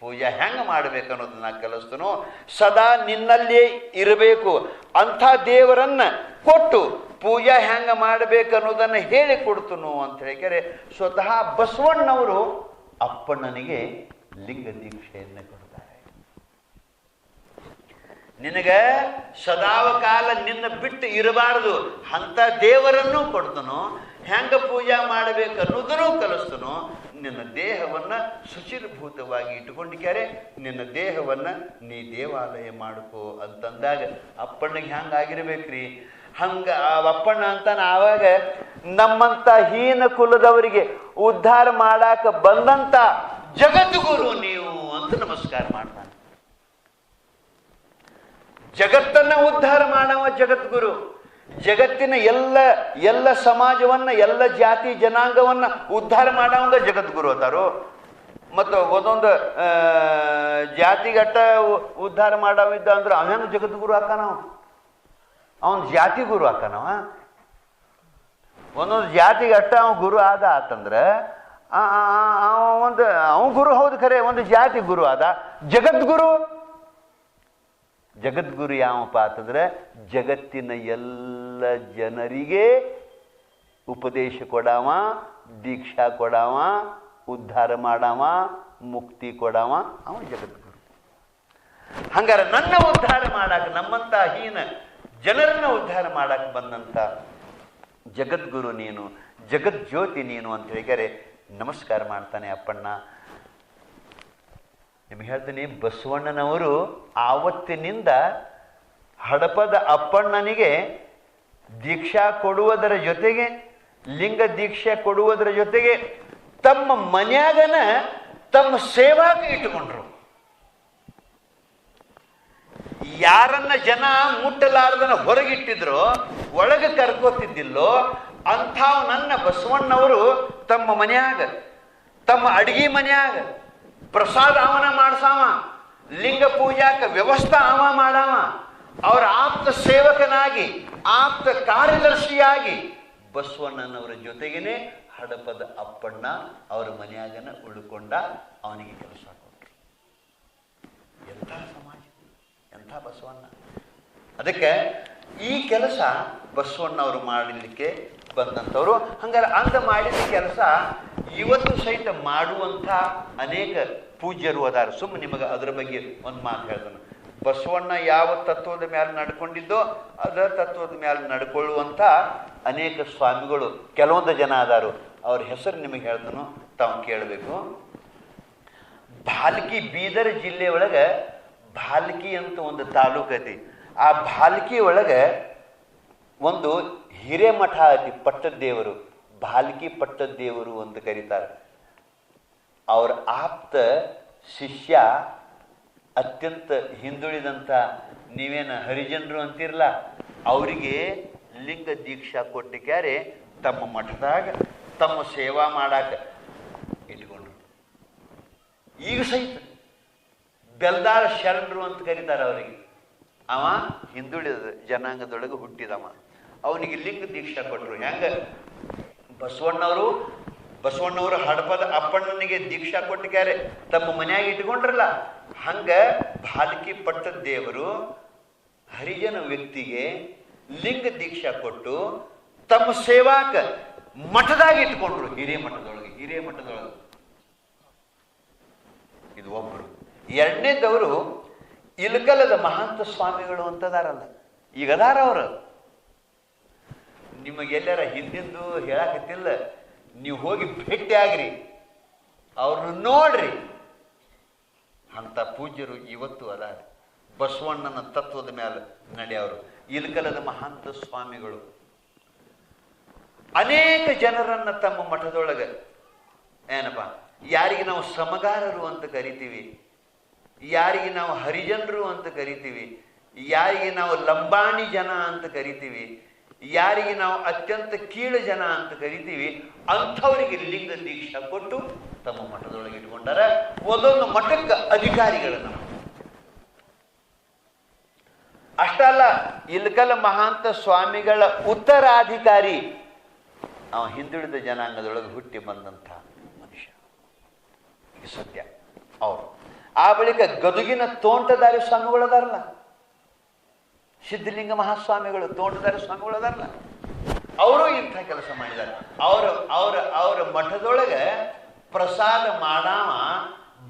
ಪೂಜಾ ಹೆಂಗೆ ಮಾಡ್ಬೇಕು ಅನ್ನೋದನ್ನ ನಾ ಕಲಿಸ್ತನು. ಸದಾ ನಿನ್ನಲ್ಲೇ ಇರಬೇಕು ಅಂಥ ದೇವರನ್ನ ಕೊಟ್ಟು ಪೂಜಾ ಹೆಂಗೆ ಮಾಡಬೇಕು ಅನ್ನೋದನ್ನು ಹೇಳಿಕೊಡ್ತನು ಅಂತ ಹೇಳಿದರೆ ಸ್ವತಃ ಬಸವಣ್ಣವರು ಅಪ್ಪಣ್ಣನಿಗೆ ಲಿಂಗ ದೀಕ್ಷೆಯನ್ನು ಕೊಡ್ತಾರೆ. ನಿನಗ ಸದಾವಕಾಲ ನಿನ್ನ ಬಿಟ್ಟು ಇರಬಾರದು ಅಂತ ದೇವರನ್ನು ಕೊಡ್ತನು, ಹೆಂಗ ಪೂಜಾ ಮಾಡಬೇಕು ಅನ್ನೋದನ್ನು ಕಲಿಸ್ತನು. ನಿನ್ನ ದೇಹವನ್ನ ಶುಚಿರ್ಭೂತವಾಗಿ ಇಟ್ಟುಕೊಂಡಿಕ್ಯಾರೆ, ನಿನ್ನ ದೇಹವನ್ನ ನೀ ದೇವಾಲಯ ಮಾಡ್ಕೋ ಅಂತಂದಾಗ ಅಪ್ಪಣ್ಣಗೆ ಹೆಂಗಾಗಿರ್ಬೇಕ್ರಿ? ಹಂಗ ಅಪ್ಪಣ್ಣ ಅಂತಾನ. ಆವಾಗ ನಮ್ಮಂತ ಹೀನ ಕುಲದವರಿಗೆ ಉದ್ಧಾರ ಮಾಡಾಕ ಬಂದಂತ ಜಗದ್ಗುರು ನೀವು ಅಂತ ನಮಸ್ಕಾರ ಮಾಡ್ತಾನೆ. ಜಗತ್ತನ್ನ ಉದ್ಧಾರ ಮಾಡವ ಜಗದ್ಗುರು. ಜಗತ್ತಿನ ಎಲ್ಲ ಸಮಾಜವನ್ನ, ಎಲ್ಲ ಜಾತಿ ಜನಾಂಗವನ್ನ ಉದ್ಧಾರ ಮಾಡವಂಗ ಜಗದ್ಗುರು ಅಂತಾರು. ಮತ್ತು ಒಂದೊಂದು ಜಾತಿಗಟ್ಟ ಉದ್ಧಾರ ಮಾಡವಿದ್ದ ಅಂದ್ರೆ ಅವನ ಜಗದ್ಗುರು ಹಾಕಾನವ, ಅವನ ಜಾತಿ ಗುರು ಹಾಕಾನವ. ಒಂದೊಂದು ಜಾತಿಗೆ ಅಟ್ಟ ಅವ ಗುರು ಆದ ಆತಂದ್ರೆ ಅವ ಗುರು ಹೌದು ಖರೆ, ಒಂದು ಜಾತಿ ಗುರು ಆದ. ಜಗದ್ಗುರು, ಜಗದ್ಗುರು ಯಾವಪ್ಪ ಅಂತಂದ್ರೆ ಜಗತ್ತಿನ ಎಲ್ಲ ಜನರಿಗೆ ಉಪದೇಶ ಕೊಡವ, ದೀಕ್ಷಾ ಕೊಡವ, ಉದ್ಧಾರ ಮಾಡವ, ಮುಕ್ತಿ ಕೊಡವ, ಅವ ಜಗದ್ಗುರು. ಹಂಗಾರೆ ನನ್ನ ಉದ್ಧಾರ ಮಾಡಾಕ, ನಮ್ಮಂತ ಹೀನ ಜನರನ್ನ ಉದ್ಧಾರ ಮಾಡಾಕ ಬಂದಂತ ಜಗದ್ಗುರು ನೀನು, ಜಗಜ್ಯೋತಿ ನೀನು ಅಂತ ಹೇಳಿದರೆ ನಮಸ್ಕಾರ ಮಾಡ್ತಾನೆ ಅಪ್ಪಣ್ಣ. ನಿಮ್ಗೆ ಹೇಳ್ತೀನಿ, ಬಸವಣ್ಣನವರು ಆವತ್ತಿನಿಂದ ಹಡಪದ ಅಪ್ಪಣ್ಣನಿಗೆ ದೀಕ್ಷಾ ಕೊಡುವುದರ ಜೊತೆಗೆ, ಲಿಂಗ ದೀಕ್ಷೆ ಕೊಡುವುದರ ಜೊತೆಗೆ ತಮ್ಮ ಮನ್ಯಾಗನ ತಮ್ಮ ಸೇವಾಗೆ ಇಟ್ಟುಕೊಂಡ್ರು. ಯಾರನ್ನ ಜನ ಮುಟ್ಟಲಾರ್ದನ ಹೊರಗಿಟ್ಟಿದ್ರೋ, ಒಳಗೆ ಕರ್ಕೋತಿದ್ದಿಲ್ಲೋ ಅಂಥವ್ ನನ್ನ ಬಸವಣ್ಣವರು ತಮ್ಮ ಮನ್ಯಾಗ, ತಮ್ಮ ಅಡಿಗೆ ಮನ್ಯಾಗ ಪ್ರಸಾದ ಅವನ ಮಾಡ್ಸಾವ, ಲಿಂಗ ಪೂಜಾಕ ವ್ಯವಸ್ಥೆ ಅವ ಮಾಡಾವ, ಅವರ ಆಪ್ತ ಸೇವಕನಾಗಿ, ಆಪ್ತ ಕಾರ್ಯದರ್ಶಿಯಾಗಿ ಬಸವಣ್ಣನವರ ಜೊತೆಗೇನೆ ಹಡಪದ ಅಪ್ಪಣ್ಣ ಅವರ ಮನ್ಯಾಗನ ಉಳ್ಕೊಂಡ, ಅವನಿಗೆ ಕೆಲಸ ಕೊಟ್ಟರು. ಎಂಥ ಸಮಾಜ! ಬಸವಣ್ಣ. ಅದಕ್ಕೆ ಈ ಕೆಲಸ ಬಸವಣ್ಣವರು ಮಾಡಲಿಕ್ಕೆ ಬಂದಂಥವ್ರು. ಹಂಗಾರೆ ಅಂದ ಮಾಡಿದ ಕೆಲಸ ಇವತ್ತು ಸಹಿತ ಮಾಡುವಂಥ ಅನೇಕ ಪೂಜ್ಯರು ಅದಾರ. ಸುಮ್ಮನೆ ನಿಮಗೆ ಅದರ ಬಗ್ಗೆ ಒಂದು ಮಾತು ಹೇಳ್ತಾನೆ. ಬಸವಣ್ಣ ಯಾವ ತತ್ವದ ಮೇಲೆ ನಡ್ಕೊಂಡಿದ್ದೋ ಅದರ ತತ್ವದ ಮೇಲೆ ನಡ್ಕೊಳ್ಳುವಂಥ ಅನೇಕ ಸ್ವಾಮಿಗಳು ಕೆಲವೊಂದು ಜನ ಅದಾರು. ಅವ್ರ ಹೆಸರು ನಿಮಗೆ ಹೇಳ್ತಾನೋ, ತಾವು ಕೇಳಬೇಕು. ಭಾಲ್ಕಿ, ಬೀದರ್ ಜಿಲ್ಲೆ ಒಳಗೆ ಭಾಲ್ಕಿ ಅಂತ ಒಂದು ತಾಲೂಕು ಐತಿ. ಆ ಭಾಲ್ಕಿ ಒಳಗೆ ಒಂದು ಹಿರೇಮಠ ಐತಿ, ಪಟ್ಟದೇವರು, ಭಾಲ್ಕಿ ಪಟ್ಟದೇವರು ಅಂತ ಕರೀತಾರೆ. ಅವ್ರ ಆಪ್ತ ಶಿಷ್ಯ, ಅತ್ಯಂತ ಹಿಂದುಳಿದಂಥ ನೀವೇನು ಹರಿಜನರು ಅಂತಿರಲ್ಲ, ಅವರಿಗೆ ಲಿಂಗ ದೀಕ್ಷಾ ಕೊಟ್ಟಿಕ್ಯಾರೆ. ತಮ್ಮ ಮಠದಾಗ ತಮ್ಮ ಸೇವಾ ಮಾಡಾಕ ಇಟ್ಕೊಂಡ್ರು. ಈಗ ಸಹಿತ ಬೆಲ್ದಾರ ಶರಣರು ಅಂತ ಕರೀತಾರೆ ಅವರಿಗೆ. ಅವ ಹಿಂದುಳಿದ ಜನಾಂಗದೊಳಗೆ ಹುಟ್ಟಿದವ. ಅವನಿಗೆ ಲಿಂಗ ದೀಕ್ಷಾ ಕೊಟ್ಟರು. ಹೆಂಗೆ ಬಸವಣ್ಣವರು ಹಡಪದ ಅಪ್ಪಣ್ಣನಿಗೆ ದೀಕ್ಷಾ ಕೊಟ್ಟಿದ್ದಾರೆ, ತಮ್ಮ ಮನ್ಯಾಗ ಇಟ್ಕೊಂಡ್ರಲ್ಲ, ಹಂಗ ಭಾಲ್ಕಿ ಪಟ್ಟದೇವರು ಹರಿಜನ ವ್ಯಕ್ತಿಗೆ ಲಿಂಗ ದೀಕ್ಷಾ ಕೊಟ್ಟು ತಮ್ಮ ಸೇವಾಕ ಮಠದಾಗ ಇಟ್ಕೊಂಡ್ರು. ಹಿರೇಮಠದೊಳಗೆ ಇದು ಒಬ್ಬರು. ಎರಡನೇದವರು ಇಲಕಲದ ಮಹಾಂತ ಸ್ವಾಮಿಗಳು ಅಂತದಾರಲ್ಲ, ಈಗ ಅದಾರ ಅವರು. ನಿಮಗೆಲ್ಲರ ಹಿಂದಿಂದು ಹೇಳಕತ್ತಿಲ್ಲ, ನೀವು ಹೋಗಿ ಭೇಟಿ ಆಗ್ರಿ, ಅವ್ರನ್ನ ನೋಡ್ರಿ. ಅಂತ ಪೂಜ್ಯರು ಇವತ್ತು ಅದಾರ. ಬಸವಣ್ಣನ ತತ್ವದ ಮೇಲೆ ನಡೆಯವರು ಇಲಕಲದ ಮಹಾಂತ ಸ್ವಾಮಿಗಳು. ಅನೇಕ ಜನರನ್ನ ತಮ್ಮ ಮಠದೊಳಗೆ ಏನಪ್ಪ, ಯಾರಿಗೆ ನಾವು ಸಮಗಾರರು ಅಂತ ಕರಿತೀವಿ, ಯಾರಿಗೆ ನಾವು ಹರಿಜನರು ಅಂತ ಕರಿತೀವಿ, ಯಾರಿಗೆ ನಾವು ಲಂಬಾಣಿ ಜನ ಅಂತ ಕರಿತೀವಿ, ಯಾರಿಗೆ ನಾವು ಅತ್ಯಂತ ಕೀಳು ಜನ ಅಂತ ಕರಿತೀವಿ, ಅಂಥವರಿಗೆ ಲಿಂಗ ದೀಕ್ಷಾ ಕೊಟ್ಟು ತಮ್ಮ ಮಠದೊಳಗೆ ಇಟ್ಕೊಂಡಾರ. ಒಂದೊಂದು ಮಠಕ್ಕೆ ಅಧಿಕಾರಿಗಳನ್ನು. ಅಷ್ಟಲ್ಲ, ಇಲಕಲ ಮಹಾಂತ ಸ್ವಾಮಿಗಳ ಉತ್ತರಾಧಿಕಾರಿ ಅವ ಹಿಂದುಳಿದ ಜನಾಂಗದೊಳಗೆ ಹುಟ್ಟಿ ಬಂದಂಥ ಮನುಷ್ಯ. ಈಗ ಸತ್ಯ ಅವರು. ಆ ಬಳಿಕ ಗದುಗಿನ ತೋಂಟದಾರಿ ಸ್ವಾಮಿಗಳು ಅದಾರಲ್ಲ, ಸಿದ್ಧಲಿಂಗ ಮಹಾಸ್ವಾಮಿಗಳು, ತೋಂಟದಾರಿ ಸ್ವಾಮಿಗಳು ಅದಾರಲ್ಲ, ಅವರು ಇಂಥ ಕೆಲಸ ಮಾಡಿದ್ದಾರೆ. ಅವರ ಮಠದೊಳಗೆ ಪ್ರಸಾದ ಮಾಡಾವ,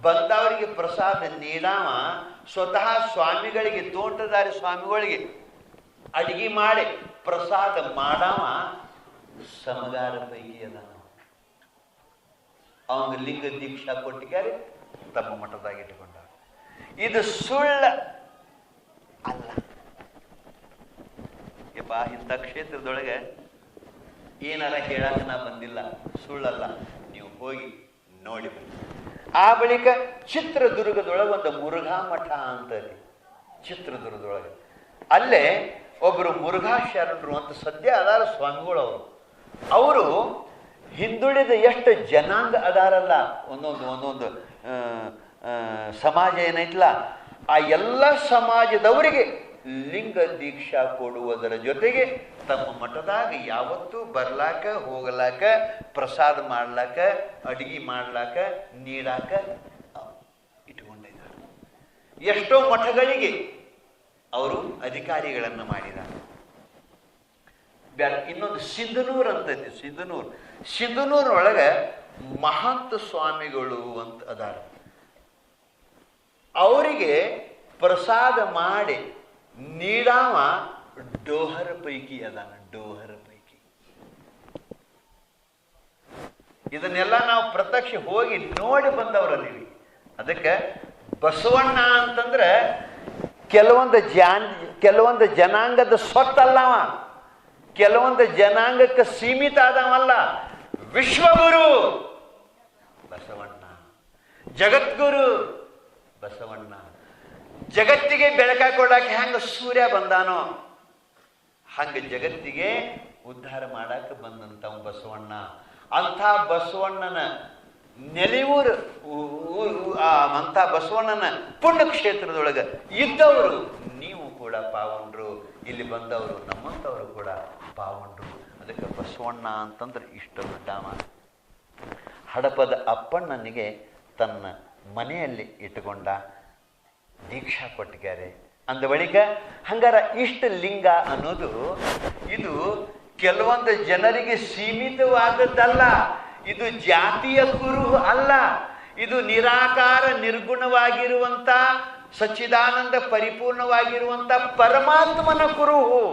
ಬಂದವರಿಗೆ ಪ್ರಸಾದ ನೀಡಾವ, ಸ್ವತಃ ಸ್ವಾಮಿಗಳಿಗೆ, ತೋಂಟದಾರಿ ಸ್ವಾಮಿಗಳಿಗೆ ಅಡಿಗೆ ಮಾಡಿ ಪ್ರಸಾದ ಮಾಡಾವ ಸಮಗಾರ ಪೈಕಿ ಅದ. ಅವಂಗ ಲಿಂಗ ದೀಕ್ಷಾ ಕೊಟ್ಟಿದ್ದಾರೆ, ತಮ್ಮ ಮಠದಾಗ ಇಟ್ಟುಕೊಂಡ. ಇದು ಸುಳ್ಳ ಅಲ್ಲ. ಯಪ್ಪ, ಇಂಥ ಕ್ಷೇತ್ರದೊಳಗೆ ಏನಾರ ಹೇಳಕ್ಕೆ ನಾ ಬಂದಿಲ್ಲ, ಸುಳ್ಳಲ್ಲ. ನೀವು ಹೋಗಿ ನೋಡಿ ಬನ್ನಿ. ಆ ಬಳಿಕ ಚಿತ್ರದುರ್ಗದೊಳಗೆ ಒಂದು ಮುರುಘಾ ಮಠ ಅಂತದೆ. ಚಿತ್ರದುರ್ಗದೊಳಗೆ ಅಲ್ಲೇ ಒಬ್ಬರು ಮುರುಘಾ ಶರಣರು ಅಂತ ಸದ್ಯ ಅದಾರ ಸ್ವಾಮಿಗಳು. ಅವರು ಹಿಂದುಳಿದ ಎಷ್ಟು ಜನಾಂಗ ಅದಾರಲ್ಲ, ಒಂದೊಂದು ಸಮಾಜ ಏನೈತಲ್ಲ, ಆ ಎಲ್ಲ ಸಮಾಜದವರಿಗೆ ಲಿಂಗ ದೀಕ್ಷಾ ಕೊಡುವುದರ ಜೊತೆಗೆ ತಮ್ಮ ಮಠದಾಗ ಯಾವತ್ತೂ ಬರ್ಲಾಕ ಹೋಗಲಾಕ, ಪ್ರಸಾದ ಮಾಡ್ಲಾಕ, ಅಡಿಗೆ ಮಾಡ್ಲಾಕ, ನೀಡಾಕ ಇಟ್ಕೊಂಡಿದ್ದಾರೆ. ಎಷ್ಟೋ ಮಠಗಳಿಗೆ ಅವರು ಅಧಿಕಾರಿಗಳನ್ನು ಮಾಡಿದ್ದಾರೆ. ಇನ್ನೊಂದು ಸಿಂಧನೂರು ಅಂತೈತಿ. ಸಿಂಧನೂರೊಳಗೆ ಮಹಾಂತ ಸ್ವಾಮಿಗಳು ಅಂತ ಅದಾರ. ಅವರಿಗೆ ಪ್ರಸಾದ ಮಾಡಿ ನೀಡಾವ ಡೋಹರ ಪೈಕಿ ಅದಾನ. ಡೋಹರ ಪೈಕಿ ಇದನ್ನೆಲ್ಲ ನಾವು ಪ್ರತ್ಯಕ್ಷ ಹೋಗಿ ನೋಡಿ ಬಂದವರಲ್ಲಿ. ಅದಕ್ಕೆ ಬಸವಣ್ಣ ಅಂತಂದ್ರೆ ಕೆಲವೊಂದು ಜನಾಂಗದ ಸ್ವತ್ತಲ್ಲವ, ಕೆಲವೊಂದು ಜನಾಂಗಕ್ಕೆ ಸೀಮಿತ ಆದವಲ್ಲ. ವಿಶ್ವಗುರು ಬಸವಣ್ಣ, ಜಗದ್ಗುರು ಬಸವಣ್ಣ. ಜಗತ್ತಿಗೆ ಬೆಳಕ ಕೊಡಕ್ಕೆ ಹೆಂಗ ಸೂರ್ಯ ಬಂದಾನೋ ಹಂಗ ಜಗತ್ತಿಗೆ ಉದ್ಧಾರ ಮಾಡಕ್ಕೆ ಬಂದಂತವ ಬಸವಣ್ಣ. ಅಂಥ ಬಸವಣ್ಣನ ನೆಲೆಯೂರು, ಅಂಥ ಬಸವಣ್ಣನ ಪುಣ್ಯಕ್ಷೇತ್ರದೊಳಗೆ ಇದ್ದವರು ನೀವು ಕೂಡ ಪಾವನರು, ಇಲ್ಲಿ ಬಂದವರು ನಮ್ಮಂಥವರು ಕೂಡ ಪಾವನರು. ಅದಕ್ಕೆ ಬಸವಣ್ಣ ಅಂತಂದ್ರೆ ಇಷ್ಟೊಂದು ಧಾಮ. ಹಡಪದ ಅಪ್ಪಣ್ಣನಿಗೆ ತನ್ನ ಮನೆಯಲ್ಲಿ ಇಟ್ಟುಕೊಂಡ, ದೀಕ್ಷಾ ಕೊಟ್ಟಿದ್ದಾರೆ, ಅಂದ ಬಳಿಕ ಹಂಗಾರ ಇಷ್ಟ ಲಿಂಗ ಅನ್ನೋದು ಇದು ಕೆಲವೊಂದು ಜನರಿಗೆ ಸೀಮಿತವಾದದ್ದಲ್ಲ, ಇದು ಜಾತಿಯ ಕುರುಹು ಅಲ್ಲ, ಇದು ನಿರಾಕಾರ ನಿರ್ಗುಣವಾಗಿರುವಂಥ ಸಚ್ಚಿದಾನಂದ ಪರಿಪೂರ್ಣವಾಗಿರುವಂಥ ಪರಮಾತ್ಮನ ಕುರುಹು.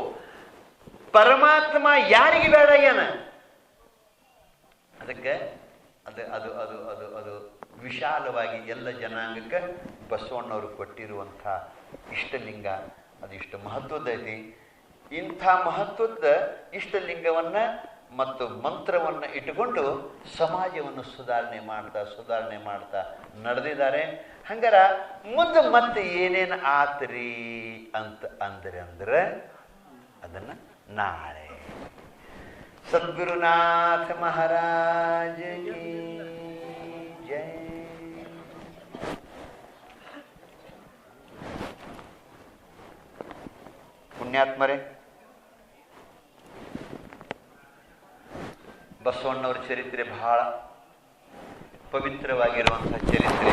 ಪರಮಾತ್ಮ ಯಾರಿಗೆ ಬೇಡ ಏನ? ಅದಕ್ಕೆ ಅದು ಅದು ಅದು ಅದು ಅದು ವಿಶಾಲವಾಗಿ ಎಲ್ಲ ಜನಾಂಗಕ್ಕೆ ಬಸವಣ್ಣವರು ಕೊಟ್ಟಿರುವಂಥ ಇಷ್ಟಲಿಂಗ ಅದು ಇಷ್ಟು ಮಹತ್ವದೈತಿ. ಇಂಥ ಮಹತ್ವದ ಇಷ್ಟಲಿಂಗವನ್ನು ಮತ್ತು ಮಂತ್ರವನ್ನು ಇಟ್ಟುಕೊಂಡು ಸಮಾಜವನ್ನು ಸುಧಾರಣೆ ಮಾಡ್ತಾ ನಡೆದಿದ್ದಾರೆ. ಹಂಗಾರ ಮುಂದೆ ಮತ್ತೆ ಏನೇನು ಆತ್ರಿ ಅಂತ ಅಂದ್ರೆ ಅದನ್ನು ನಾಳೆ ಸದ್ಗುರುನಾಥ ಮಹಾರಾಜ ಕಿ ಜೈ. ಪುಣ್ಯಾತ್ಮರೇ, ಬಸವಣ್ಣವ್ರ ಚರಿತ್ರೆ ಬಹಳ ಪವಿತ್ರವಾಗಿರುವಂಥ ಚರಿತ್ರೆ.